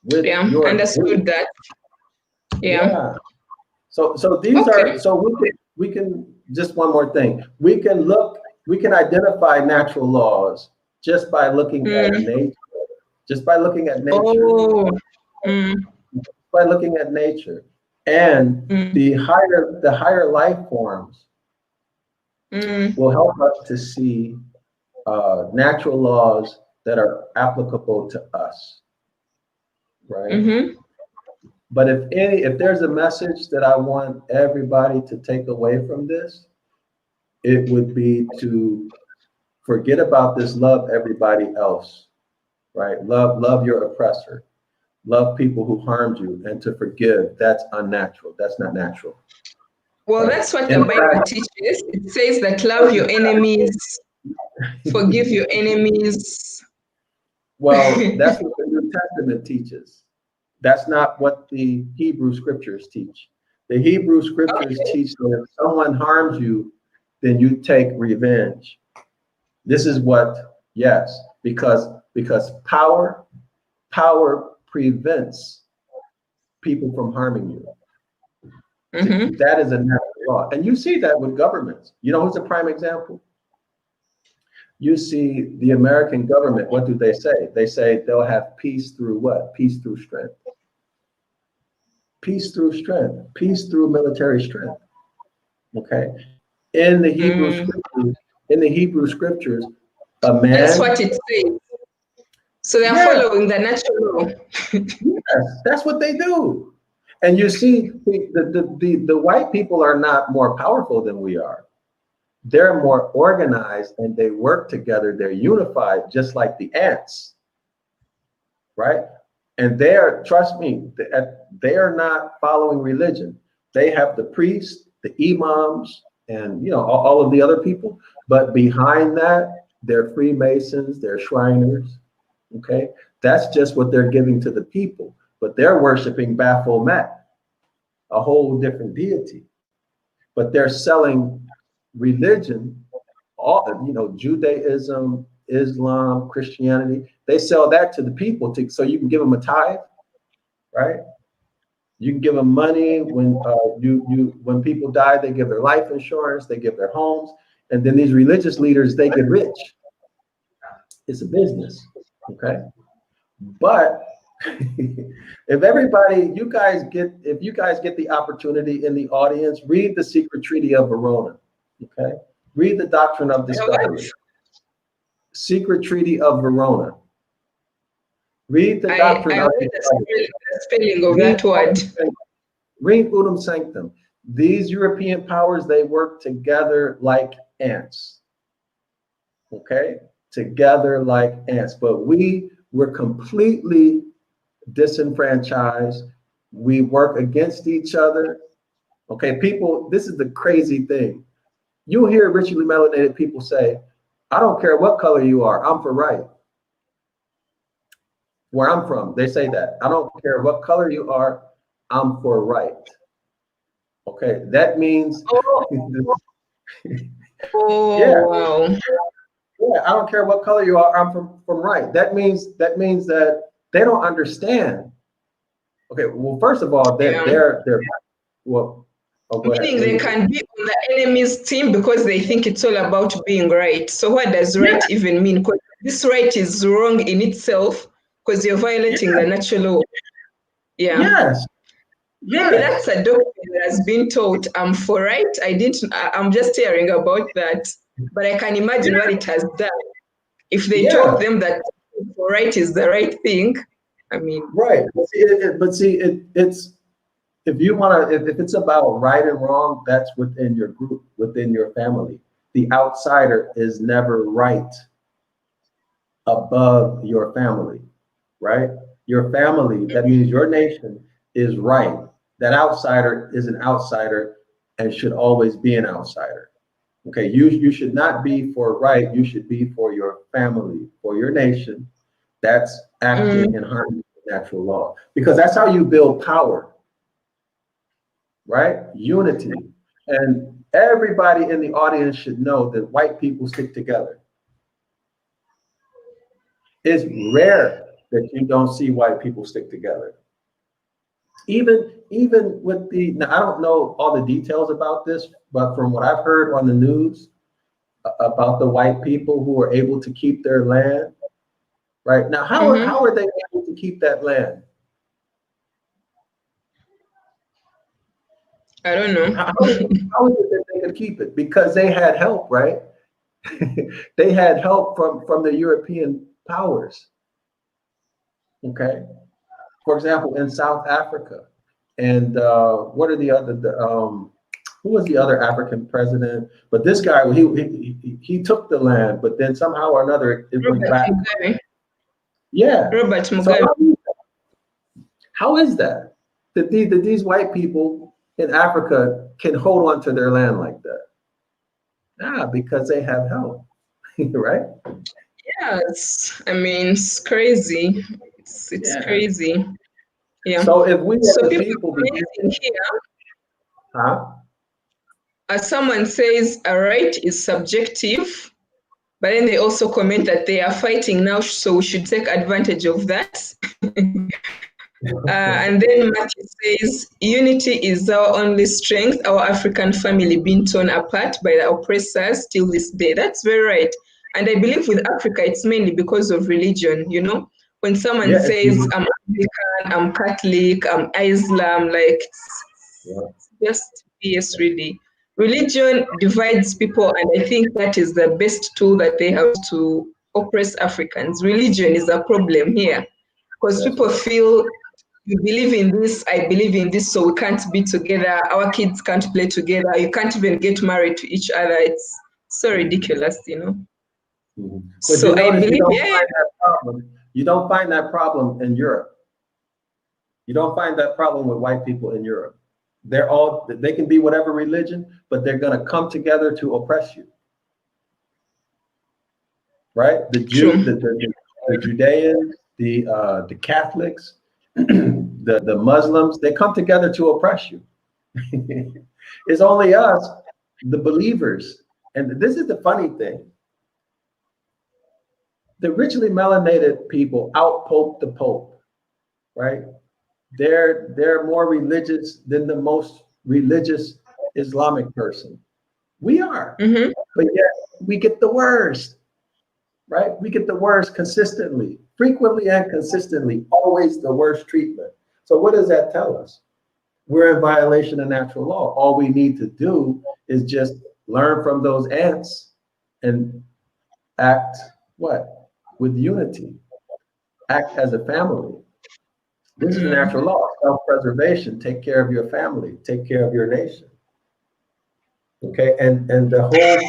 With your understood group. That. Yeah. So these are, so we can just one more thing. We can identify natural laws just by looking at nature. Just by looking at nature. By looking at nature. And the higher life forms will help us to see natural laws that are applicable to us. Right? But if there's a message that I want everybody to take away from this, it would be to forget about this, love everybody else, right? Love your oppressor, love people who harmed you, and to forgive. That's unnatural. That's not natural. Well, right? That's what the Bible teaches. It says that love your enemies, forgive your enemies. Well, that's what the New Testament teaches. That's not what the Hebrew scriptures teach. The Hebrew scriptures teach that if someone harms you, then you take revenge. This is what, yes, because power prevents people from harming you. That is a natural law. And you see that with governments. You know who's a prime example? You see the American government, what do they say? They say they'll have peace through what? Peace through strength. Peace through strength. Peace through military strength. Okay? In the Hebrew scriptures, a man. That's what it says. So they're following the natural law. Yes, that's what they do. And you see, the white people are not more powerful than we are. They're more organized and they work together. They're unified, just like the ants, right? And they are, trust me, they are not following religion. They have the priests, the imams, and all of the other people. But behind that, they're Freemasons, they're Shriners. Okay, that's just what they're giving to the people. But they're worshiping Baphomet, a whole different deity. But they're selling religion, all Judaism, Islam, Christianity. They sell that to the people so you can give them a tithe, right? You can give them money when when people die. They give their life insurance, they give their homes, and then these religious leaders, they get rich. It's a business, okay? But if you guys get the opportunity in the audience, read the Secret Treaty of Verona, okay? Read the Doctrine of Discovery. Secret Treaty of Verona. Read the Doctrine of Discovery. The spelling of that word. Read Udum Sanctum. These European powers, they work together like ants, okay? Together like ants. But we're completely disenfranchised. We work against each other. Okay, people, this is the crazy thing. You'll hear richly melanated people say, I don't care what color you are, I'm for right. Where I'm from, they say that. I don't care what color you are, I'm for right. Okay, that means Wow. Yeah, I don't care what color you are, I'm from right. That means that they don't understand. Okay, well, first of all, they're well, meaning they can be on the enemy's team because they think it's all about being right. So what does right even mean? Because this right is wrong in itself because you're violating the natural law. Yes. Maybe that's a doctrine that has been taught. I'm for right. I'm just hearing about that, but I can imagine what it has done. If they taught them that for right is the right thing, I mean. Right. It's if you want to, if it's about right and wrong, that's within your group, within your family. The outsider is never right above your family, right? Your family, that means your nation is right. That outsider is an outsider and should always be an outsider. Okay, you should not be for right, you should be for your family, for your nation. That's acting in harmony with natural law. Because that's how you build power. Right? Unity. And everybody in the audience should know that white people stick together. It's rare that you don't see white people stick together. Even with now I don't know all the details about this, but from what I've heard on the news about the white people who are able to keep their land, right? Now, how are they able to keep that land? I don't know. How is it that they could keep it? Because they had help, right? They had help from the European powers. Okay. For example, in South Africa, and what are the other? Who was the other African president? But this guy, he took the land, but then somehow or another it went back. Mugabe. Yeah. Robert Mugabe. So how is that? That these white people in Africa can hold on to their land like that? Because they have help, right? Yeah, it's crazy. It's crazy. Yeah. So if we so as people people here, huh? as someone says, a right is subjective, but then they also comment that they are fighting now, so we should take advantage of that. And then Matthew says, unity is our only strength, our African family being torn apart by the oppressors till this day. That's very right. And I believe with Africa, it's mainly because of religion, you know? When someone Yeah, says, I'm Anglican, I'm Catholic, I'm Islam, like, it's just BS, really. Religion divides people, and I think that is the best tool that they have to oppress Africans. Religion is a problem here because that's people right. feel you believe in this, I believe in this, so we can't be together. Our kids can't play together. You can't even get married to each other. It's so ridiculous, you know. But you So I notice you believe, don't yeah, find that problem. You don't find that problem in Europe. You don't find that problem with white people in Europe. They can be whatever religion, but they're going to come together to oppress you. Right? true. The Judeans, the Catholics, the Muslims, they come together to oppress you. It's only us, the believers. And this is the funny thing. The richly melanated people out-pope the Pope, right? They're more religious than the most religious Islamic person. We are, Mm-hmm. but yet we get the worst, right? We get the worst consistently, frequently and consistently, always the worst treatment. So what does that tell us? We're in violation of natural law. All we need to do is just learn from those ants and act what? With unity, act as a family. This is the natural law, self-preservation. Take care of your family, take care of your nation. Okay, and the whole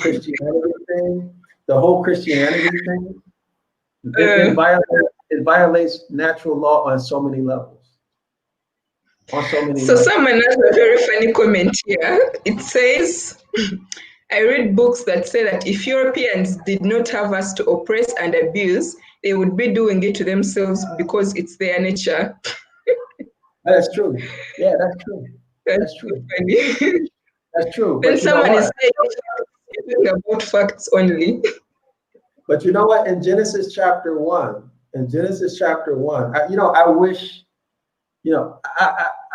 Christianity thing, Uh, it violates natural law on so many levels. On so many so levels. someone has a very funny comment here. It says, I read books that say that if Europeans did not have us to oppress and abuse, they would be doing it to themselves because it's their nature. That's true. Yeah, that's true. That's That's so true. funny. That's true. Then But you know someone is what? saying talking about facts only. But you know what? In Genesis chapter 1, I wish,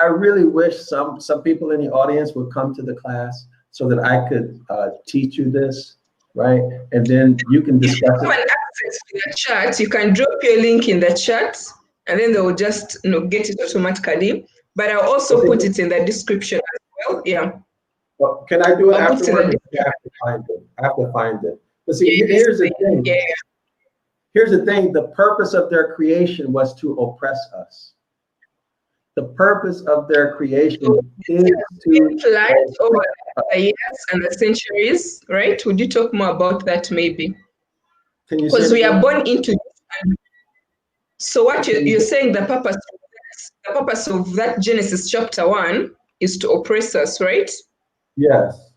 I really wish some people in the audience would come to the class so that I could teach you this, right? And then you can If you discuss have it. an access to the chat, you can drop your link in the chat and then they will just get it automatically. But I'll also Okay, put it in the description as well. Yeah. well, can I do it I'll put it in the afterward? I description. have to find it. I have to find it. But see, Yeah, this here's the thing. thing. Yeah. Here's the thing. The purpose of their creation was to oppress us. The purpose of their So creation this is has been to planned over oppress us. the years and the centuries, right? Would you talk more about that maybe? Can you say Because it we are again? born into this. So what Can you're you? saying, the purpose of that Genesis chapter 1 is to oppress us, right? Yes.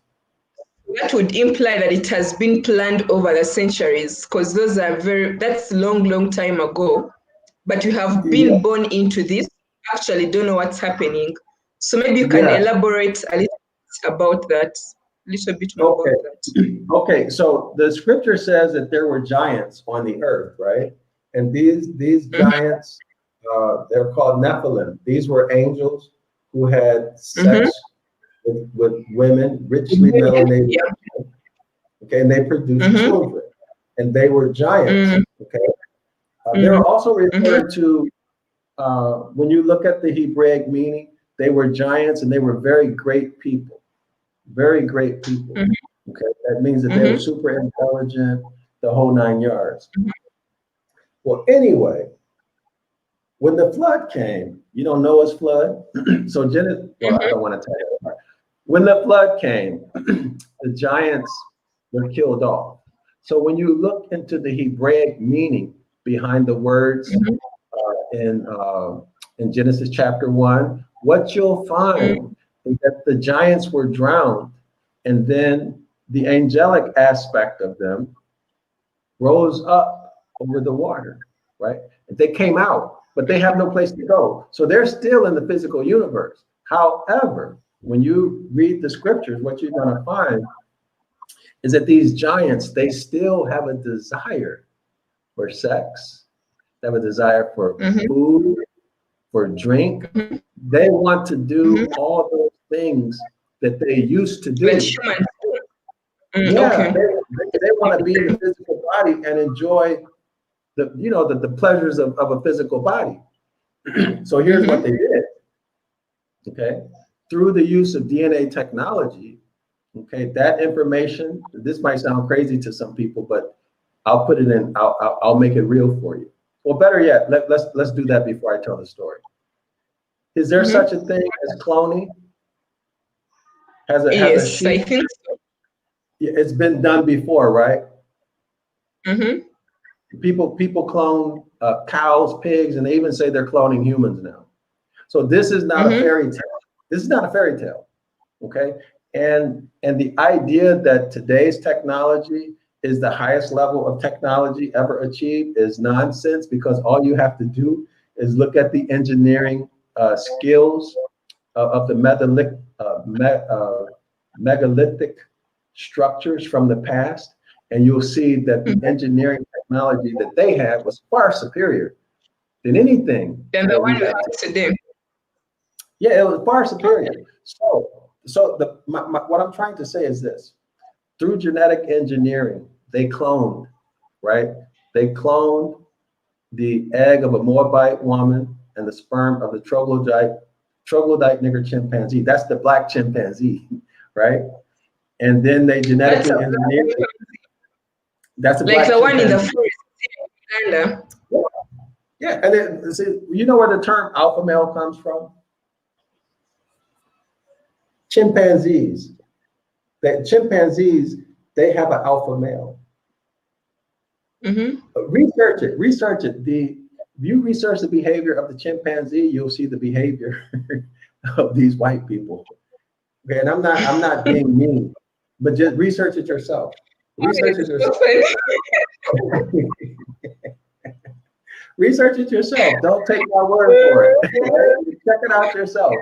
That would imply that it has been planned over the centuries, because that's long, long time ago. But you have Yeah. been born into this, actually don't know what's happening. So maybe you can Yes. elaborate a little bit about that, a little bit more Okay. about that. Okay. So the scripture says that there were giants on the earth, right? And these Mm-hmm, giants, they're called Nephilim. These were angels who had mm-hmm. sex with women, richly melanated, Yeah. okay, and they produced Mm-hmm, children, and they were giants, mm-hmm, okay. They mm-hmm, were also mm-hmm, referred to, when you look at the Hebraic meaning, they were giants and they were very great people. Okay, that means that they were mm-hmm, super intelligent, the whole 9 yards. Well, anyway, when the flood came, Noah's flood. So well, I mm-hmm, don't want to tell you that part. When the flood came, the giants were killed off. So when you look into the Hebraic meaning behind the words mm-hmm, in Genesis chapter 1, what you'll find is that the giants were drowned, and then the angelic aspect of them rose up over the water, right? They came out, but they have no place to go. So they're still in the physical universe. However, when you read the scriptures, what you're going to find is that these giants, they still have a desire for sex. They have a desire for food, for drink. They want to do all those things that they used to do. Yeah, they want to be in the physical body and enjoy the pleasures of a physical body. So here's what they did. Okay, through the use of DNA technology. Okay, that information. This might sound crazy to some people, but I'll put it in. I'll make it real for you. Well, better yet, let's do that before I tell the story. Is there such a thing as cloning? Has a sheep? I think so. It's been done before, right? People clone cows, pigs, and they even say they're cloning humans now. So this is not a fairy tale. This is not a fairy tale, okay? And the idea that today's technology is the highest level of technology ever achieved is nonsense, because all you have to do is look at the engineering skills of the megalithic structures from the past, and you'll see that the engineering technology that they had was far superior than anything than the one we have today. Yeah, it was far superior. So what I'm trying to say is this: through genetic engineering, they cloned, right? They cloned the egg of a Moabite woman and the sperm of the troglodyte nigger chimpanzee. That's the black chimpanzee, right? And then they genetically engineered it. That's a like black the one in the chimpanzee. forest in Uganda. Yeah, and then see, you know where the term alpha male comes from? Chimpanzees. Chimpanzees, they have an alpha male. Research it. If you research the behavior of the chimpanzee, you'll see the behavior of these white people. Okay, and I'm not being mean, but just research it yourself. Research it yourself. Research it yourself. Don't take my word for it. Check it out yourself.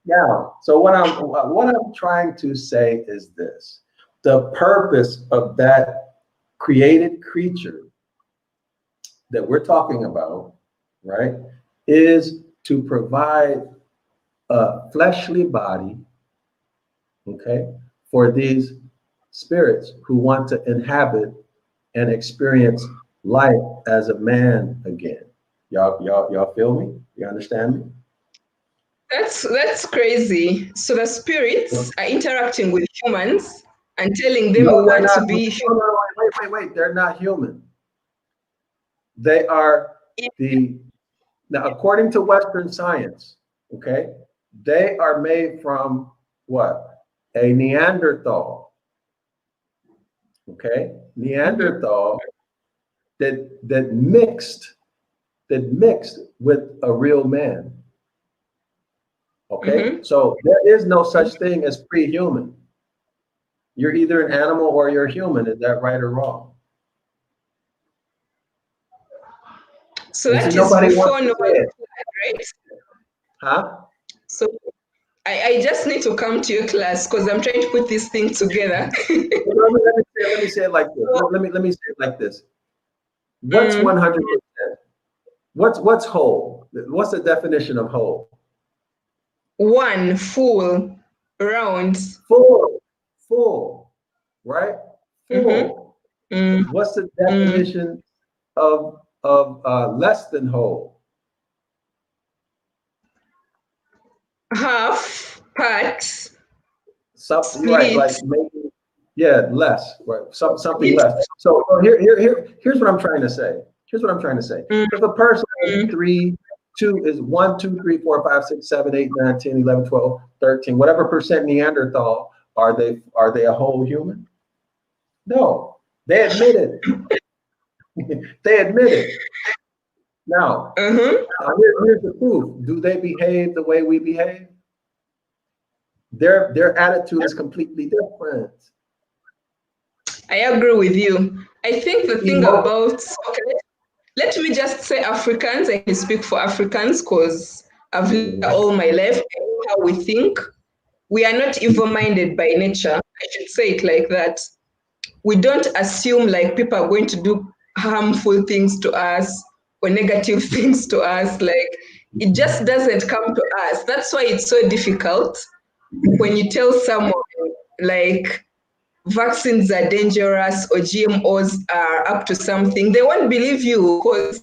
Now, so what I'm trying to say is this: the purpose of that created creature that we're talking about, right, is to provide a fleshly body, okay, for these spirits who want to inhabit and experience life as a man again. Y'all feel me? You understand me? That's crazy. So the spirits are interacting with humans and telling them we want to be human. No, wait. They're not human. They are now, according to Western science, okay, they are made from what? A Neanderthal. Okay? Neanderthal that mixed with a real man. Okay, so there is no such thing as pre-human. You're either an animal or you're human. Is that right or wrong? So that is before Noah's flood, right? Huh? So I just need to come to your class because I'm trying to put this thing together. let me say it like this. Let me say it like this. What's 100%? What's whole? What's the definition of whole? One, full, round. Full, right? Full. What's the definition of less than whole? Half, part, something, right? Like maybe, yeah, less, right? Something less. So here's what I'm trying to say. If a person is 1, 2, 3, 4, 5, 6, 7, 8, 9, 10, 11, 12, 13, whatever percent Neanderthal, are they a whole human? No, they admit it. They admit it. Now, here's the proof. Do they behave the way we behave? Their attitude is completely different. I agree with you. I think the thing about, okay, let me just say Africans, I can speak for Africans because I've lived all my life, how we think. we are not evil-minded by nature. I should say it like that. We don't assume like people are going to do harmful things to us or negative things to us. Like it just doesn't come to us. That's why it's so difficult when you tell someone like vaccines are dangerous or GMOs are up to something. They won't believe you because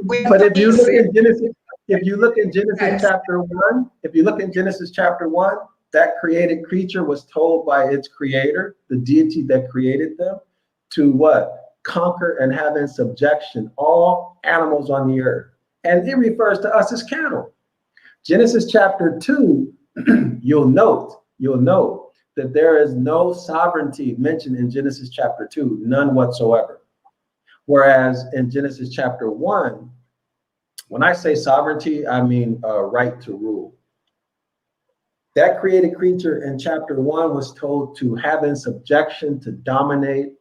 we But if you face look it. in Genesis, if you look in Genesis chapter 1, if you look in Genesis chapter 1, that created creature was told by its creator, the deity that created them, to what? Conquer and have in subjection all animals on the earth. And it refers to us as cattle. Genesis chapter 2, you'll note that there is no sovereignty mentioned in Genesis chapter 2, none whatsoever. Whereas in Genesis chapter 1, when I say sovereignty, I mean right to rule. That created creature in chapter 1 was told to have in subjection, to dominate,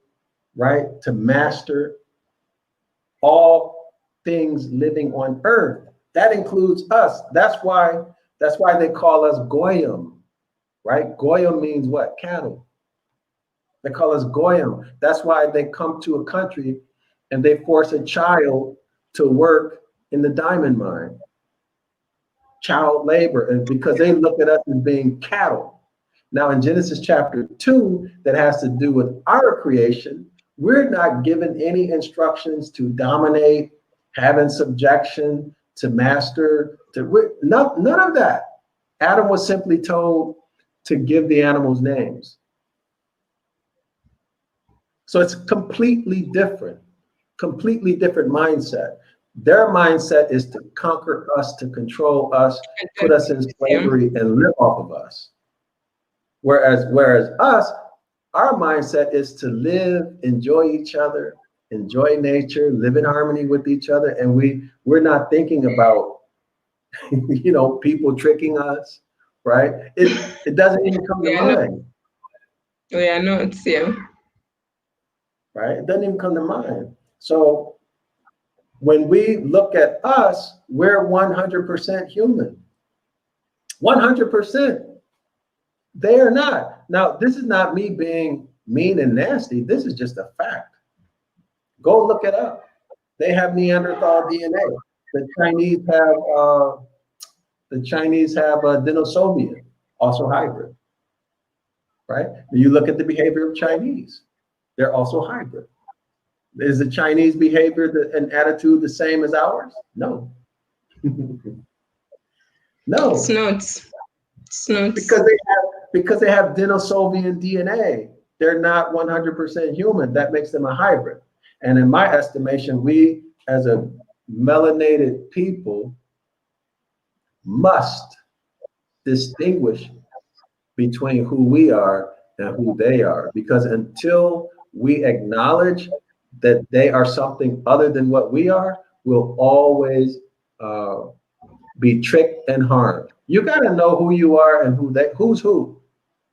right? To master all things living on earth. That includes us. That's why they call us Goyim, right? Goyim means what? Cattle. They call us Goyim. That's why they come to a country and they force a child to work in the diamond mine. Child labor, and because they look at us as being cattle. Now in Genesis chapter 2, that has to do with our creation, we're not given any instructions to dominate, have in subjection, to master, none of that. Adam was simply told to give the animals names. So it's completely different mindset. Their mindset is to conquer us, to control us, put us in slavery, and live off of us. Whereas us, our mindset is to live, enjoy each other, enjoy nature, live in harmony with each other, and we're not thinking about people tricking us, right? It doesn't even come to mind. We are not, yeah. Right? It doesn't even come to mind. So when we look at us, we're 100% human. 100%. They are not. Now, this is not me being mean and nasty. This is just a fact. Go look it up. They have Neanderthal DNA. The Chinese have Denisovian, also hybrid. Right? You look at the behavior of Chinese. They're also hybrid. Is the Chinese behavior and attitude the same as ours? No. No. It's not. It's not. Because they have Denisovian DNA. They're not 100% human. That makes them a hybrid. And in my estimation, we as a melanated people must distinguish between who we are and who they are. Because until we acknowledge that they are something other than what we are, we'll always be tricked and harmed. You got to know who you are and who's who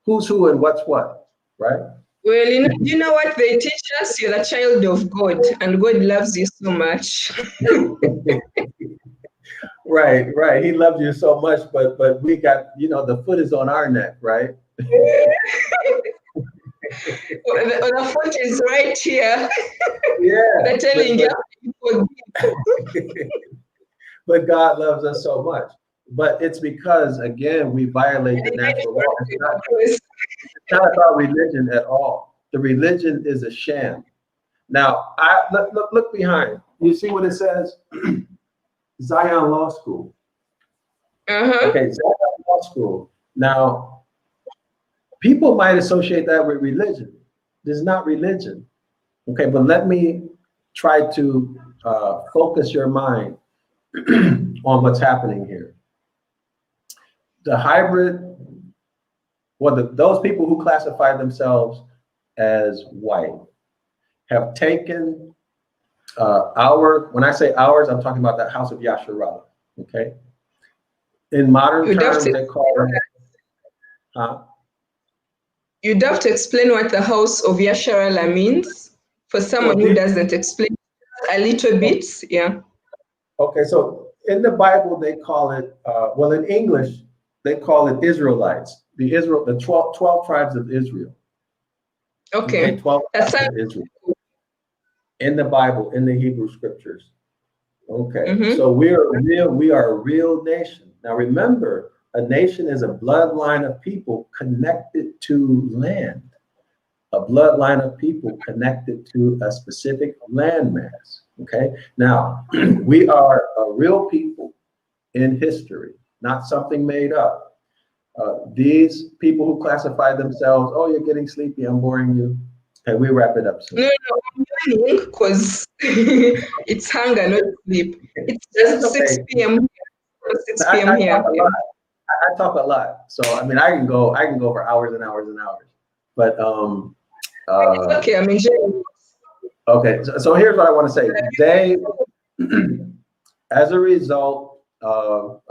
and what's what, right? Well, you know what they teach us? You're the child of God, and God loves you so much. Right. He loves you so much, but we got, the foot is on our neck, right? The foot is right here. Yeah. They're telling you. But God loves us so much. But it's because, again, we violate the natural law. It's not about religion at all. The religion is a sham. Now, look behind. You see what it says? Zion Law School. Okay, Zion Law School. Now, people might associate that with religion. This is not religion. Okay, but let me try to focus your mind on what's happening here. The hybrid, those people who classify themselves as white have taken when I say ours, I'm talking about the house of Yasharala, okay? In modern terms, they call it, You'd have to explain what the house of Yasharala means for someone who doesn't explain a little bit, yeah. Okay, so in the Bible, they call it, in English, they call it Israelites. the 12 tribes of Israel. Okay. 12 tribes of Israel. In the Bible, in the Hebrew scriptures. Okay. So we are a real nation. Now remember, a nation is a bloodline of people connected to land. A bloodline of people connected to a specific landmass. Okay. Now, we are a real people in history, not something made up. These people who classify themselves, oh, you're getting sleepy, I'm boring you. Okay, we wrap it up soon. No, I'm yawning because it's hunger, not sleep. It's just 6 p.m. 6 p.m. here. I talk a lot. So I mean I can go for hours and hours and hours. But it's okay, I'm enjoying it. Okay, so here's what I want to say. They as a result of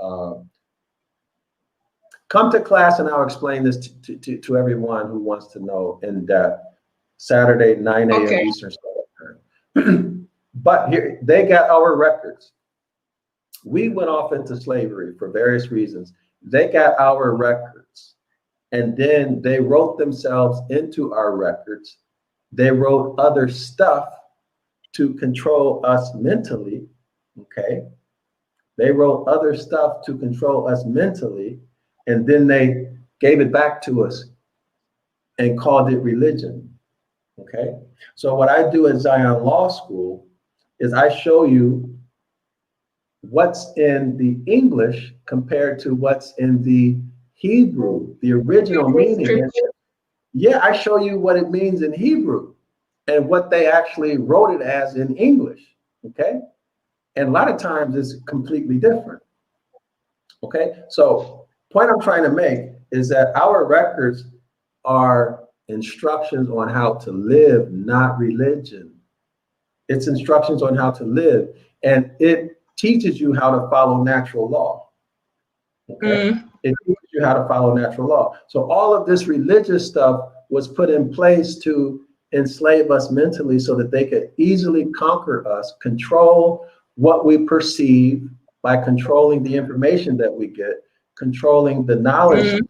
come to class and I'll explain this to everyone who wants to know in depth. Saturday, 9 a.m. Eastern Standard Time. But here, they got our records. We went off into slavery for various reasons. They got our records. And then they wrote themselves into our records. They wrote other stuff to control us mentally. Okay. They wrote other stuff to control us mentally. And then they gave it back to us and called it religion. Okay, so what I do at Zion Law School is I show you what's in the English compared to what's in the Hebrew, the original meaning. Yeah, I show you what it means in Hebrew and what they actually wrote it as in English. Okay, and a lot of times it's completely different. Okay, so point I'm trying to make is that our records are instructions on how to live, not religion. It's instructions on how to live, and it teaches you how to follow natural law. Okay, it teaches you how to follow natural law. So all of this religious stuff was put in place to enslave us mentally so that they could easily conquer us, control what we perceive by controlling the information that we get, controlling the knowledge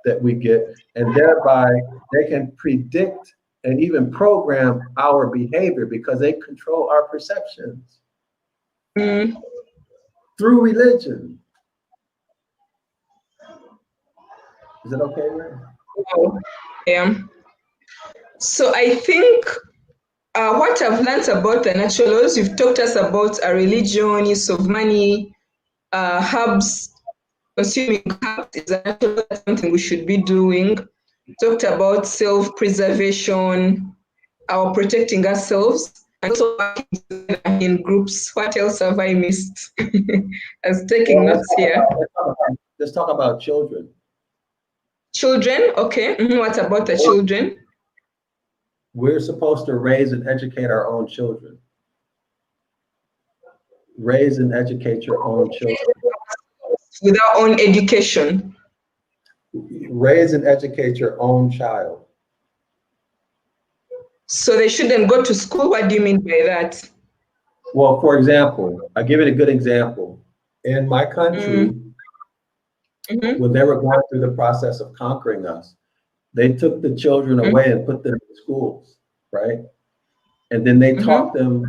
that we get, and thereby they can predict and even program our behavior because they control our perceptions through religion. Is it okay, man? Oh, yeah. So I think what I've learned about the natural laws, you've talked us about a religion, use of money, herbs, consuming herbs is actually something we should be doing. Talked about self-preservation, our protecting ourselves, and also working in groups. What else have I missed? I was taking notes here. Let's talk about children. Children, okay. What about the children? We're supposed to raise and educate our own children. Raise and educate your own children. With our own education. Raise and educate your own child. So they shouldn't go to school? What do you mean by that? Well, for example, I'll give it a good example. In my country, when they were going through the process of conquering us, they took the children away and put them in schools, right? And then they taught them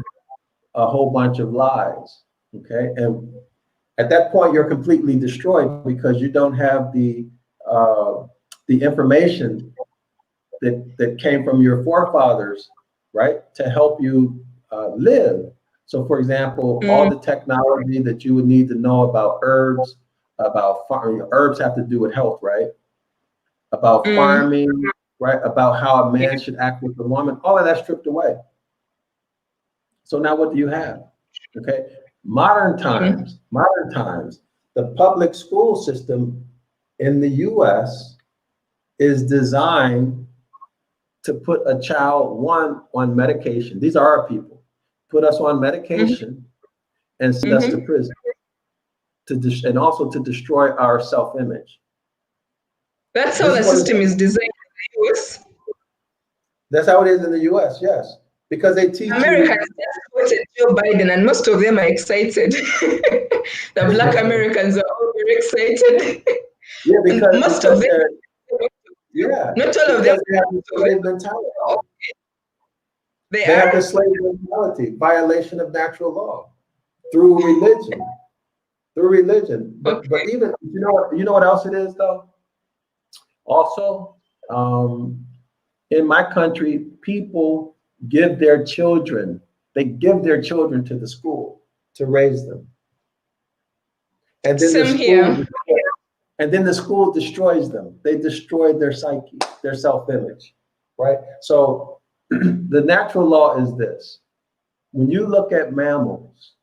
a whole bunch of lies, okay? And at that point, you're completely destroyed because you don't have the information that came from your forefathers, right, to help you live. So, for example, all the technology that you would need to know about herbs, about farming. Herbs have to do with health, right? About farming, right? About how a man should act with a woman. All of that's stripped away. So now what do you have? Okay, modern times, the public school system in the U.S. is designed to put a child, one, on medication. These are our people. Put us on medication and send us to prison, and also to destroy our self-image. That's how the system is designed in the US. That's how it is in the US, yes. Because they teach America has just voted Joe Biden, and most of them are excited. The Black Americans are all very excited. Yeah, because most of them. Yeah, Not all of them. because they have the slave mentality. They They have are? the slave mentality, violation of natural law through religion. Through religion. But Okay. even you know what else it is though? Also, in my country, people give their children, they give their children to the school to raise them. And then the Same school here. and then the school destroys them. They destroy their psyche, their self-image, right? So the natural law is this. When you look at mammals,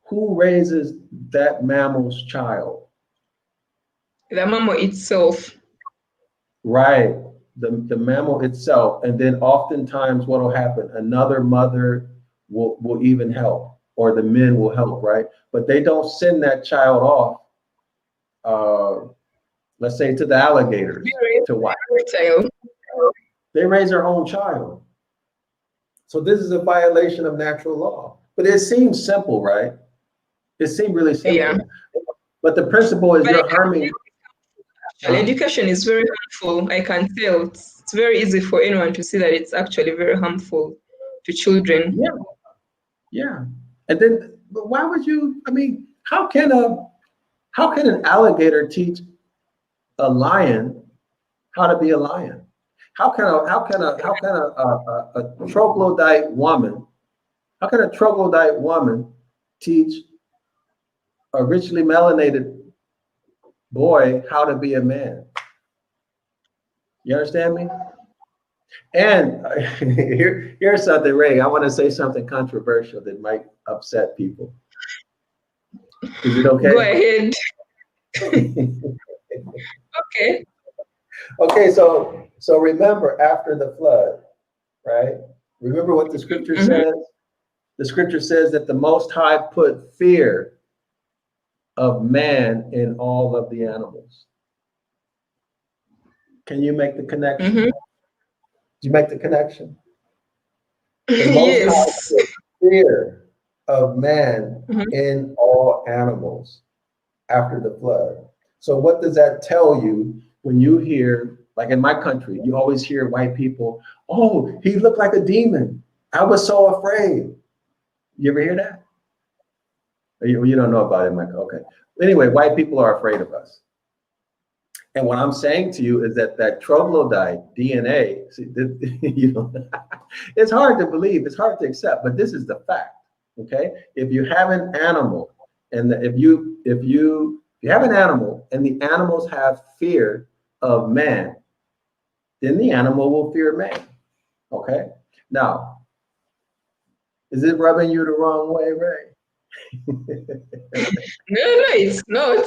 who raises that mammal's child? The mammal itself. Right, the mammal itself. And then oftentimes what will happen, another mother will even help, or the men will help, right? But they don't send that child off, let's say to the alligators to watch. Fertile. They raise their own child. So this is a violation of natural law. But it seems simple, right? It seems really Yeah. simple. But the principle is But you're harming. education is very harmful. I can tell. It's very easy for anyone to see that it's actually very harmful to children. Yeah, yeah. And then, but why would you? I mean, how can an alligator teach a lion how to be a lion? A troglodyte woman? How can a troglodyte woman teach a richly melanated boy how to be a man? You understand me? And here's something, Ray. I want to say something controversial that might upset people. Is it okay? Go ahead. Okay. Okay, so remember after the flood, right? Remember what the scripture says? The scripture says that the Most High put fear of man in all of the animals. Can you make the connection? Mm-hmm. Do you make the connection? The Most High Yes. put fear of man Mm-hmm. in all animals after the flood. So what does that tell you when you hear, like in my country, you always hear white people, oh, he looked like a demon. I was so afraid. You ever hear that? You don't know about it, Michael. Okay. Anyway, white people are afraid of us. And what I'm saying to you is that that troglodyte DNA, see, you know, it's hard to believe, it's hard to accept, but this is the fact. Okay. If you have an animal, and if you have an animal and the animals have fear of man, then the animal will fear man. Okay. Now, is it rubbing you the wrong way, Ray? No, it's not.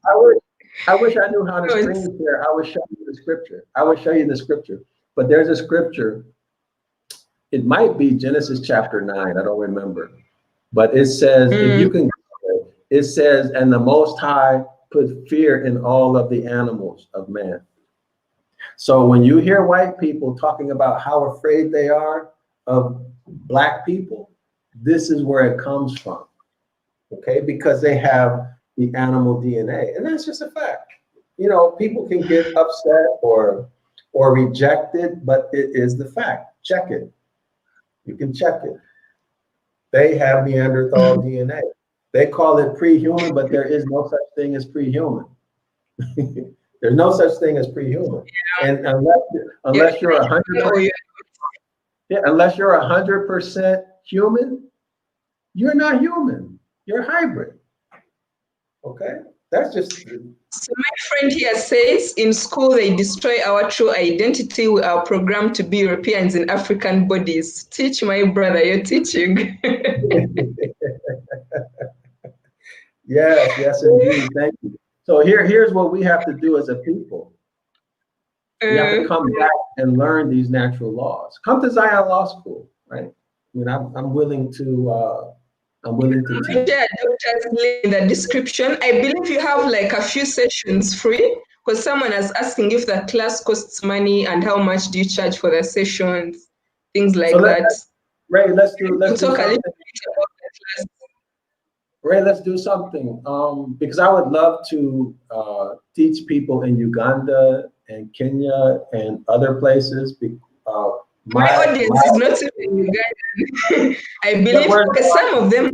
I wish I wish I knew how to No, screen share. I would show you the scripture. I would show you the scripture. But there's a scripture. It might be Genesis chapter 9. I don't remember. But it says, if you can, it says, and the Most High put fear in all of the animals of man. So when you hear white people talking about how afraid they are of black people, this is where it comes from. Okay, because they have the animal DNA, and that's just a fact. You know, people can get upset or reject it, but it is the fact. Check it. You can check it. They have Neanderthal DNA. They call it pre-human, but there is no such thing as pre-human. There's no such thing as pre-human, and unless you're 100%, yeah, unless you're 100% human, you're not human. You're hybrid. Okay, that's just. So my friend here says in school they destroy our true identity. We are programmed to be Europeans in African bodies. Teach my brother, you're teaching. Yes, indeed. Thank you. So here's what we have to do as a people. We have to come back and learn these natural laws. Come to Zion Law School, right? I mean, I'm willing to teach. Yeah, doctor's link in the description. I believe you have like a few sessions free because someone is asking if the class costs money and how much do you charge for the sessions, things like So that. Ray, let's do We'll talk a little something. bit about the class. Ray, let's do something. Because I would love to teach people in Uganda and Kenya and other places. My My, audience is not even Ugandan. I but believe, we're, okay, some of them,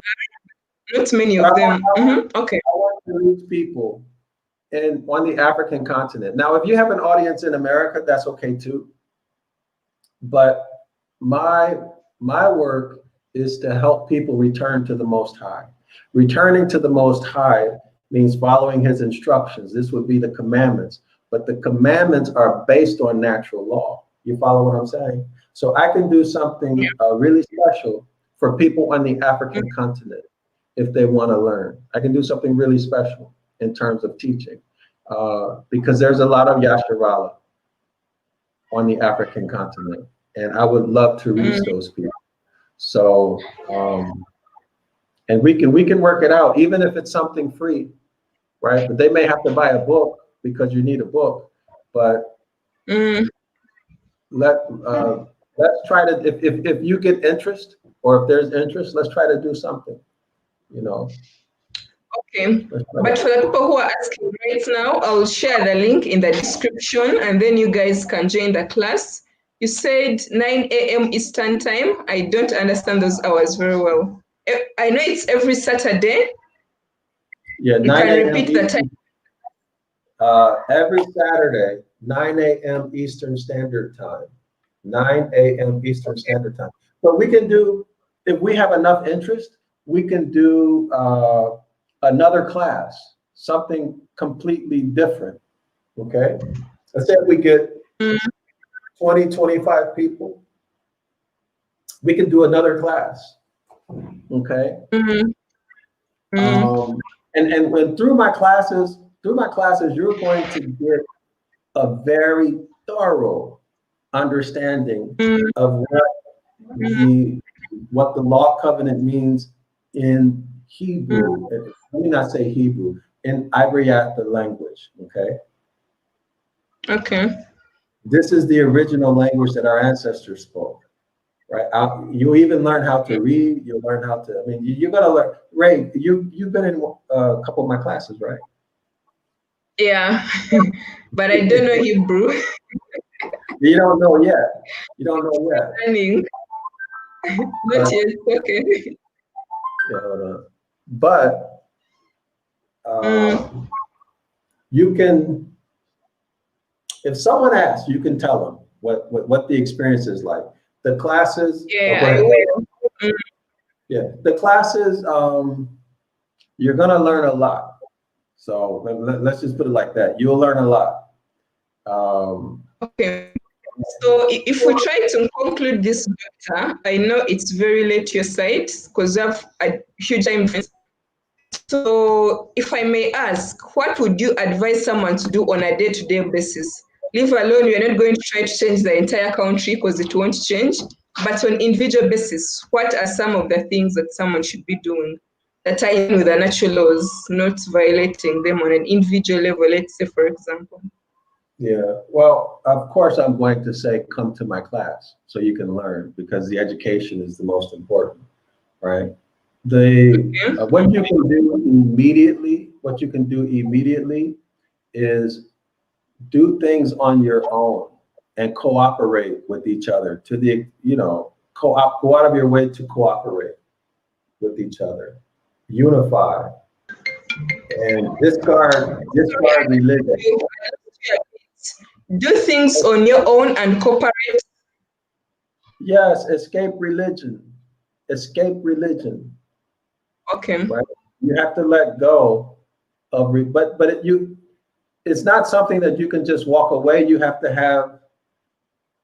not many but of them. Okay. I want to reach people on the African continent. Now, if you have an audience in America, that's okay too. But my my work is to help people return to the Most High. Returning to the Most High means following His instructions. This would be the commandments, but the commandments are based on natural law. You follow what I'm saying? So I can do something really special for people on the African continent if they want to learn. I can do something really special in terms of teaching because there's a lot of Yasharala on the African continent, and I would love to reach those people. So, and we can work it out, even if it's something free, right? But they may have to buy a book because you need a book. But let let's try to if you get interest or if there's interest, let's try to do something. You know. Okay. But for the people who are asking right now, I'll share the link in the description and then you guys can join the class. You said 9 a.m. Eastern time. I don't understand those hours very well. I know it's every Saturday. Yeah, You 9 can a.m. repeat the time. Every Saturday, 9 a.m. Eastern Standard Time. 9 a.m. Eastern Standard Time. So we can do, if we have enough interest, we can do another class, something completely different. Okay. Let's say we get 20, 25 people, we can do another class. Okay. And when through my classes, you're going to get a very thorough understanding of what the law covenant means in Hebrew. Let me not say Hebrew, in Ibriat, the language. Okay. Okay. This is the original language that our ancestors spoke. Right. You even learn how to read. You learn how to. I mean, you're gonna learn. Ray, you've been in a couple of my classes, right? Yeah, but I don't know Hebrew. You don't know yet. You don't know yet. Learning. Not yet. Okay. Yeah, hold on. But you can, if someone asks, you can tell them what the experience is like. The classes. Yeah, Go I ahead. will. Yeah, the classes. You're gonna learn a lot. So let's just put it like that. You'll learn a lot. Okay. So if we try to conclude this chapter, I know it's very late your side because you have a huge time difference. So if I may ask, what would you advise someone to do on a day-to-day basis? Leave alone, you're not going to try to change the entire country because it won't change. But on individual basis, what are some of the things that someone should be doing that are in with the natural laws, not violating them on an individual level, let's say, for example? Yeah, well, of course, I'm going to say come to my class so you can learn because the education is the most important, right? What you can do immediately, is do things on your own and cooperate with each other to the, go out of your way to cooperate with each other, unify and discard religion. Do things on your own and cooperate. Yes, escape religion. Escape religion. Okay. Right? You have to let go of, it's not something that you can just walk away. You have to have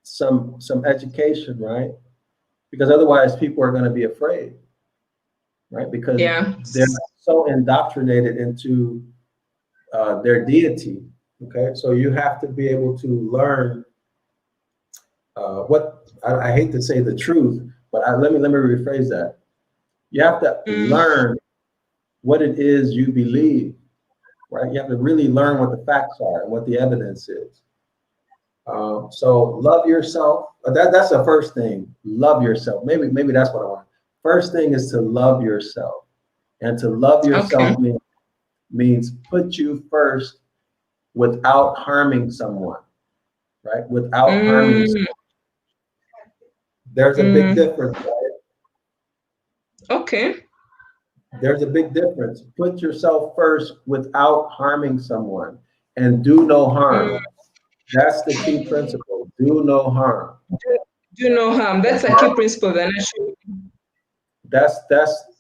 some education, right? Because otherwise people are going to be afraid, right? Because they're so indoctrinated into their deity. Okay, so you have to be able to learn I hate to say the truth, but let me rephrase that. You have to learn what it is you believe, right? You have to really learn what the facts are and what the evidence is. So love yourself. That's the first thing. Love yourself. Maybe that's what I want. First thing is to love yourself And to love yourself Okay. means put you first without harming someone, right? Without harming Mm, someone. There's a big mm, difference, right? okay. There's a big difference. Put yourself first without harming someone and do no Mm, harm. That's the key principle. Do no harm. do no harm. That's a key principle then.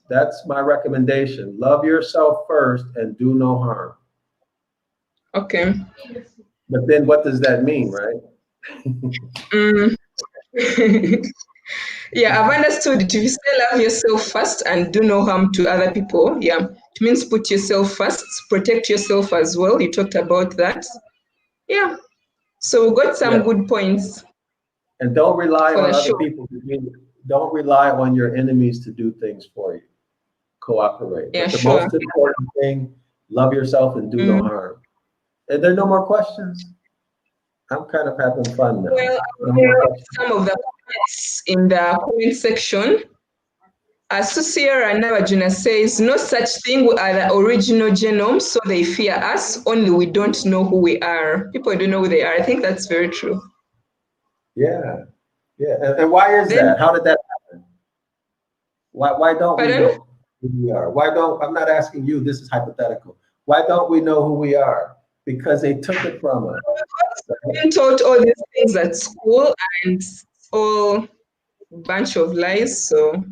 That's my recommendation. Love yourself first and do no harm. Okay. But then what does that mean, right? Mm. Yeah, I've understood it. If you say love yourself first and do no harm to other people, yeah, it means put yourself first, protect yourself as well. You talked about that. Yeah. So we got Yeah. some good points And don't rely for on the other show. people to do, don't rely on your enemies to do things for you. Cooperate. Yeah, But the sure. most important thing, love yourself and do no Mm. harm. Are there no more questions? I'm kind of having fun now. Well, No more questions. some of the comments in the comment section. Sierra Navajuna says, no such thing, we are the original genome, so they fear us, only we don't know who we are. People don't know who they are. I think that's very true. Yeah. Yeah. And why is Then, that? How did that happen? Why don't we pardon? know who we are? Why don't, I'm not asking you, this is hypothetical. Why don't we know who we are? Because they took it from us. Being taught all these things at school and it's all bunch of lies. So,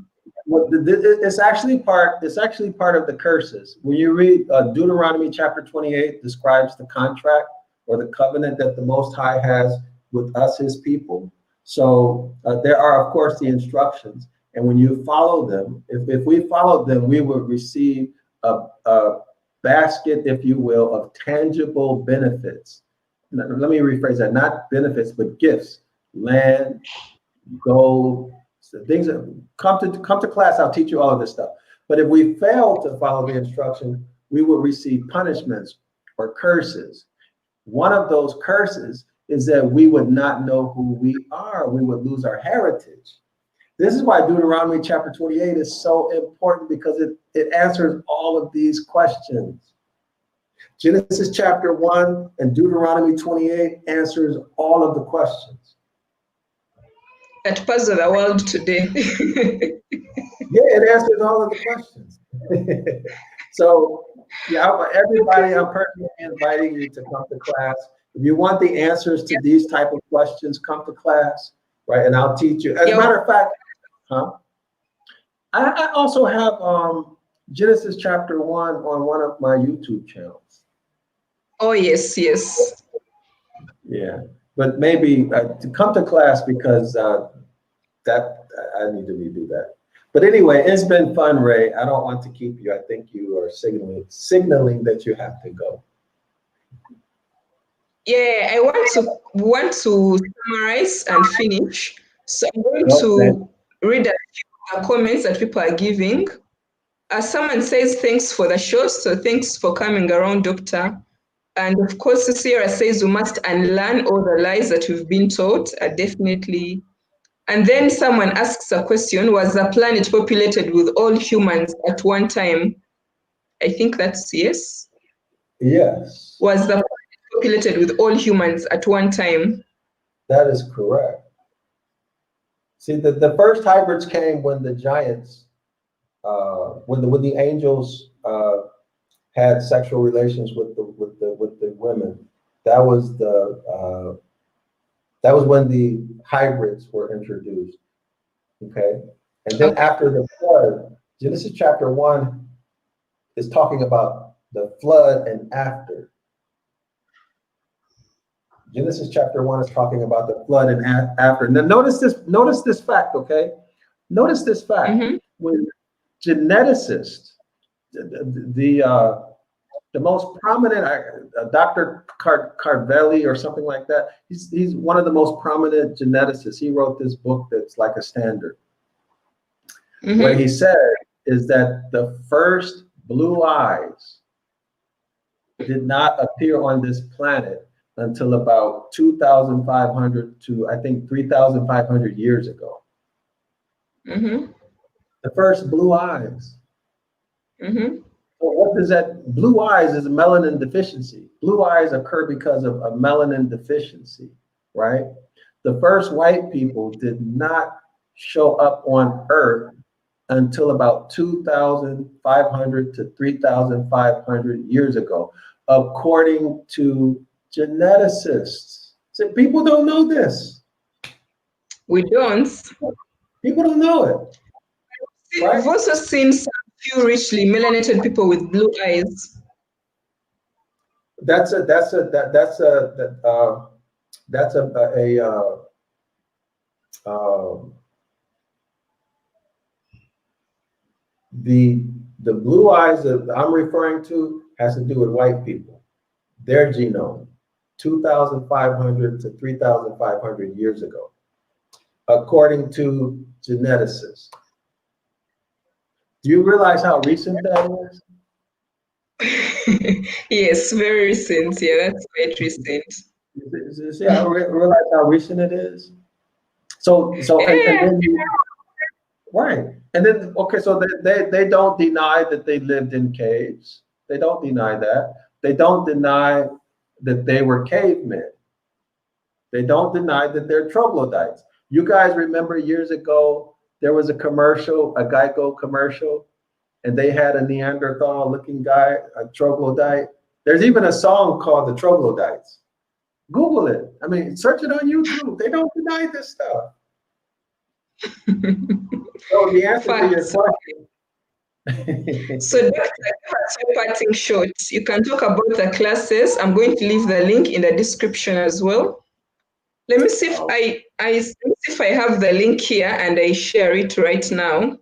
Well, it's actually part of the curses. When you read Deuteronomy chapter 28 describes the contract or the covenant that the Most High has with us, his people. So there are, of course, the instructions. And when you follow them, if we followed them, we would receive a basket, if you will, of tangible benefits. Let me rephrase that, not benefits, but gifts, land, gold, so things that come to class. I'll teach you all of this stuff. But if we fail to follow the instruction, we will receive punishments or curses. One of those curses is that we would not know who we are. We would lose our heritage. This is why Deuteronomy chapter 28 is so important, because it answers all of these questions. Genesis chapter 1 and Deuteronomy 28 answers all of the questions. that puzzle the world today. Yeah, it answers all of the questions. So, yeah, everybody, I'm personally inviting you to come to class. If you want the answers to these type of questions, come to class, right? And I'll teach you. As a Yeah. matter of fact, huh? I also have Genesis chapter 1 on one of my YouTube channels. Oh, yes, yes. Yeah, but maybe to come to class, because that I need to redo that. But anyway, it's been fun, Ray. I don't want to keep you. I think you are signaling that you have to go. Yeah, I want to summarize and finish. So I'm going Okay. to read a few of the comments that people are giving. Someone says, thanks for the show. So thanks for coming around, Doctor. And of course, Sierra says we must unlearn all the lies that we've been taught. Definitely. And then someone asks a question, was the planet populated with all humans at one time? I think that's yes. Yes, Was the planet populated with all humans at one time? that is correct. See, the first hybrids came when the giants, when the angels had sexual relations with the women. That was that was when the hybrids were introduced. Okay, and then Okay. after the flood, Genesis chapter 1 is talking about the flood and after. Genesis chapter 1 is talking about the flood and after. Now notice this fact, okay? Notice this fact. Mm-hmm. When geneticists, the most prominent, Dr. Carvelli or something like that, he's one of the most prominent geneticists. He wrote this book that's like a standard. What Mm-hmm. he said is that the first blue eyes did not appear on this planet until about 2,500 to, I think, 3,500 years ago. Mm-hmm. The first blue eyes. Mm-hmm. So what does that, blue eyes is a melanin deficiency. Blue eyes occur because of a melanin deficiency, right? The first white people did not show up on Earth until about 2,500 to 3,500 years ago, according to geneticists. So people don't know this. We don't. People don't know it, right? We've also seen some few richly melanated people with blue eyes. That's a that's a that, that's the blue eyes that I'm referring to has to do with white people, their genome, 2,500 to 3,500 years ago, according to geneticists. Do you realize how recent that is? Yes, very recent. Yeah, that's quite recent. See, I realize how recent it is. And Yeah. then right, and then okay, so they don't deny that they lived in caves. They don't deny that. They don't deny that they were cavemen. They don't deny that they're troglodytes. You guys remember years ago there was a commercial, a Geico commercial, and they had a Neanderthal-looking guy, a troglodyte. There's even a song called "The Troglodytes." Google it. I mean, search it on YouTube. They don't deny this stuff. So the answer to your Facts. question. So, Dr. Parting short, you can talk about the classes. I'm going to leave the link in the description as well. Let me see if I have the link here and I share it right now.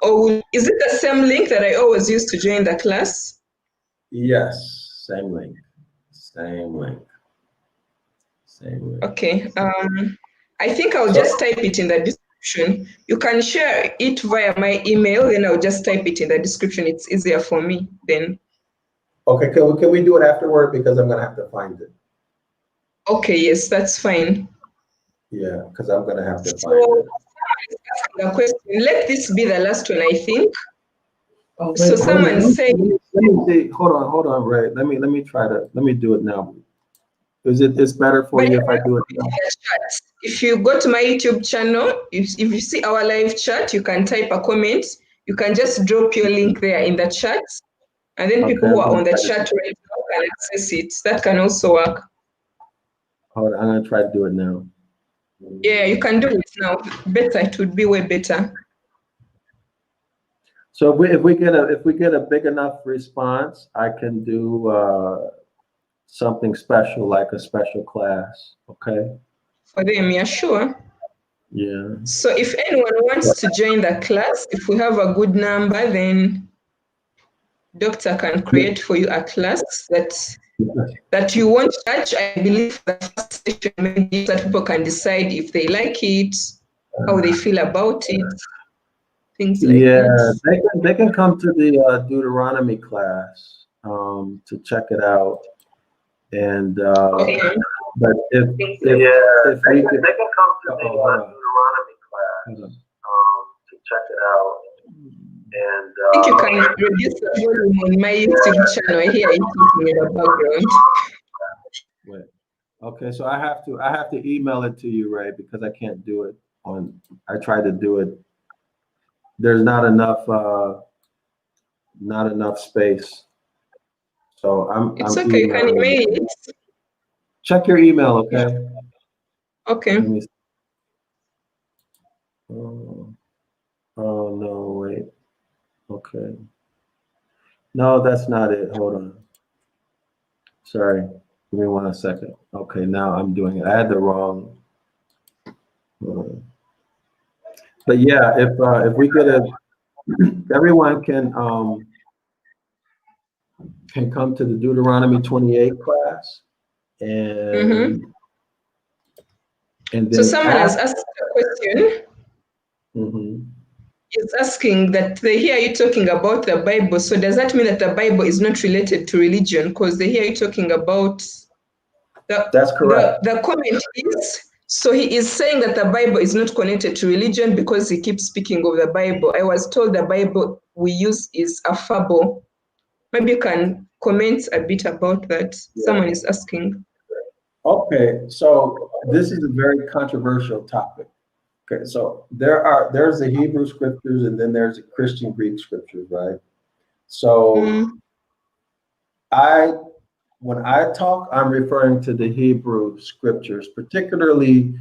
Or is it the same link that I always use to join the class? Yes, same link. Same link. Same link. Okay. I think I'll just type it in the description. You can share it via my email, then I'll just type it in the description. It's easier for me then. Okay, can we do it afterward because I'm gonna have to find it. Okay, yes, that's fine. Yeah, because I'm gonna have to find it. The question. Let this be the last one, I think. Oh, wait, So someone said, let me see. Hold on, Ray. Let me try to do it now. It's better for you if I do it now? If you go to my YouTube channel, if you see our live chat, you can type a comment. You can just drop your link there in the chat, and then people who are on the chat right now can access it. That can also work. Hold on, I'm gonna try to do it now. Yeah, you can do it now. Better, it would be way better. So if we get a big enough response, I can do something special, like a special class. Okay. For them, yeah, sure. Yeah. So if anyone wants to join the class, if we have a good number, then Doctor can create for you a class that you won't touch. I believe the first session maybe that people can decide if they like it, how they feel about it, things like that. They can come to the Deuteronomy class to check it out. And Okay. but if we could, they can come to the Deuteronomy class to check it out. And I think you can reduce the volume on my YouTube channel. I hear it talking in the background. Wait. Okay, so I have to email it to you, Ray, because I can't do it on. I tried to do it. There's not enough space. So It's I'm okay. You can email it. Check your email, okay? Okay. Let me see. Oh no, wait. Okay. No, that's not it. Hold on. Sorry. Give me 1 second. Okay, now I'm doing it. I had the wrong. But yeah, if we get everyone can come to the Deuteronomy 28 class, and then so someone has asked a question. Mm-hmm. Is asking that they hear you talking about the Bible. So does that mean that the Bible is not related to religion? Because they hear you talking about That's correct. The comment is So he is saying that the Bible is not connected to religion because he keeps speaking of the Bible. I was told the Bible we use is a fable. Maybe you can comment a bit about that. Yeah. Someone is asking. Okay, so this is a very controversial topic. Okay, so there's the Hebrew scriptures and then there's the Christian Greek scriptures, right? So when I talk, I'm referring to the Hebrew scriptures, particularly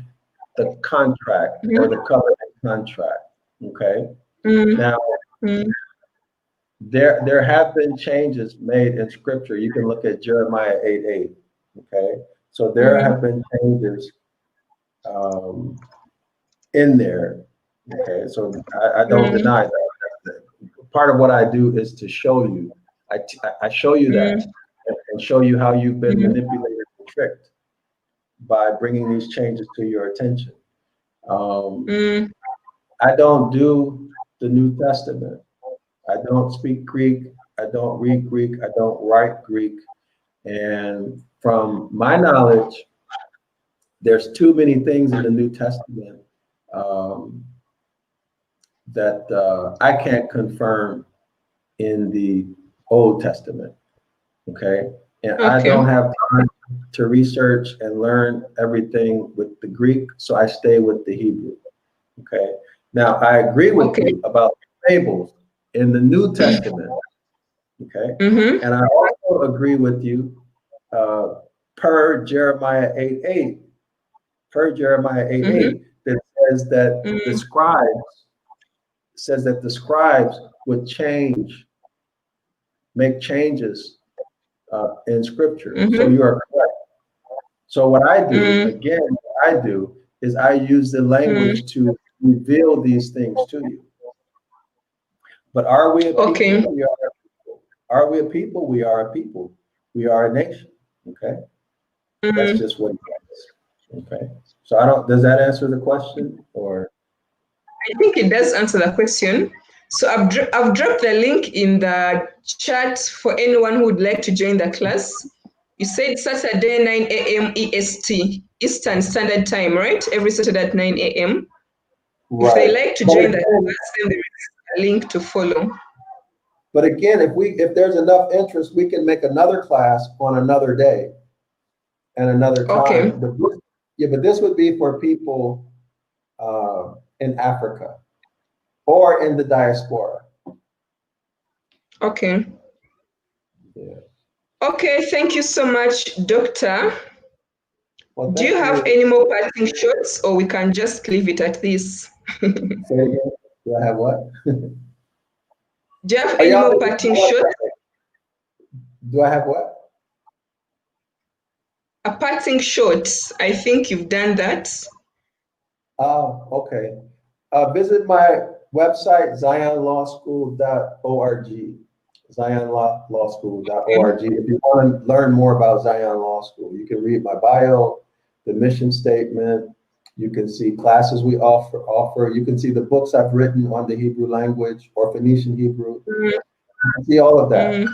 the contract or the covenant contract. Okay. Now there have been changes made in scripture. You can look at Jeremiah 8:8. Okay. So there have been changes in there. Okay. So I don't deny that. Part of what I do is to show you. I show you that and show you how you've been manipulated and tricked by bringing these changes to your attention. I don't do the New Testament. I don't speak Greek. I don't read Greek. I don't write Greek. And from my knowledge, there's too many things in the New Testament that I can't confirm in the Old Testament. Okay. And I don't have time to research and learn everything with the Greek, so I stay with the Hebrew. Okay. Now I agree with you about fables in the New Testament. Okay. And I also agree with you per Jeremiah 8:8. Per Jeremiah 8:8, that says that the scribes would make changes in scripture. So you are correct. So what I do, again, is I use the language to reveal these things to you. But are we a people? We are a people. Are we a people? We are a people. We are a nation. Okay. That's just what it is. Okay. So does that answer the question or? I think it does answer the question. So I've dropped the link in the chat for anyone who would like to join the class. You said Saturday 9 a.m. EST, Eastern Standard Time, right? Every Saturday at 9 a.m. Right. If they like to join the class, then there is a link to follow. But again, if there's enough interest, we can make another class on another day and another time. Okay. But this would be for people in Africa or in the diaspora. Okay. Yeah. Okay, thank you so much, Doctor. Well, do you have any more parting shots, or we can just leave it at this? Say again. Do I have what? Do you have any more parting shots? Do I have what? A parting shot. I think you've done that. Oh, okay. Visit my website, zionlawschool.org. zionlawschool.org. If you want to learn more about Zion Law School, you can read my bio, the mission statement. You can see classes we offer. You can see the books I've written on the Hebrew language or Phoenician Hebrew. You can see all of that.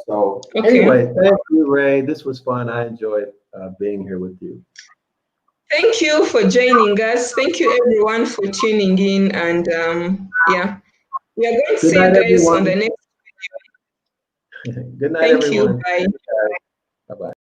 So anyway, thank you, Ray. This was fun. I enjoyed being here with you. Thank you for joining us. Thank you, everyone, for tuning in. And yeah, we are going to see you guys on the next video. Good night, everyone. Thank you. Bye. Bye-bye.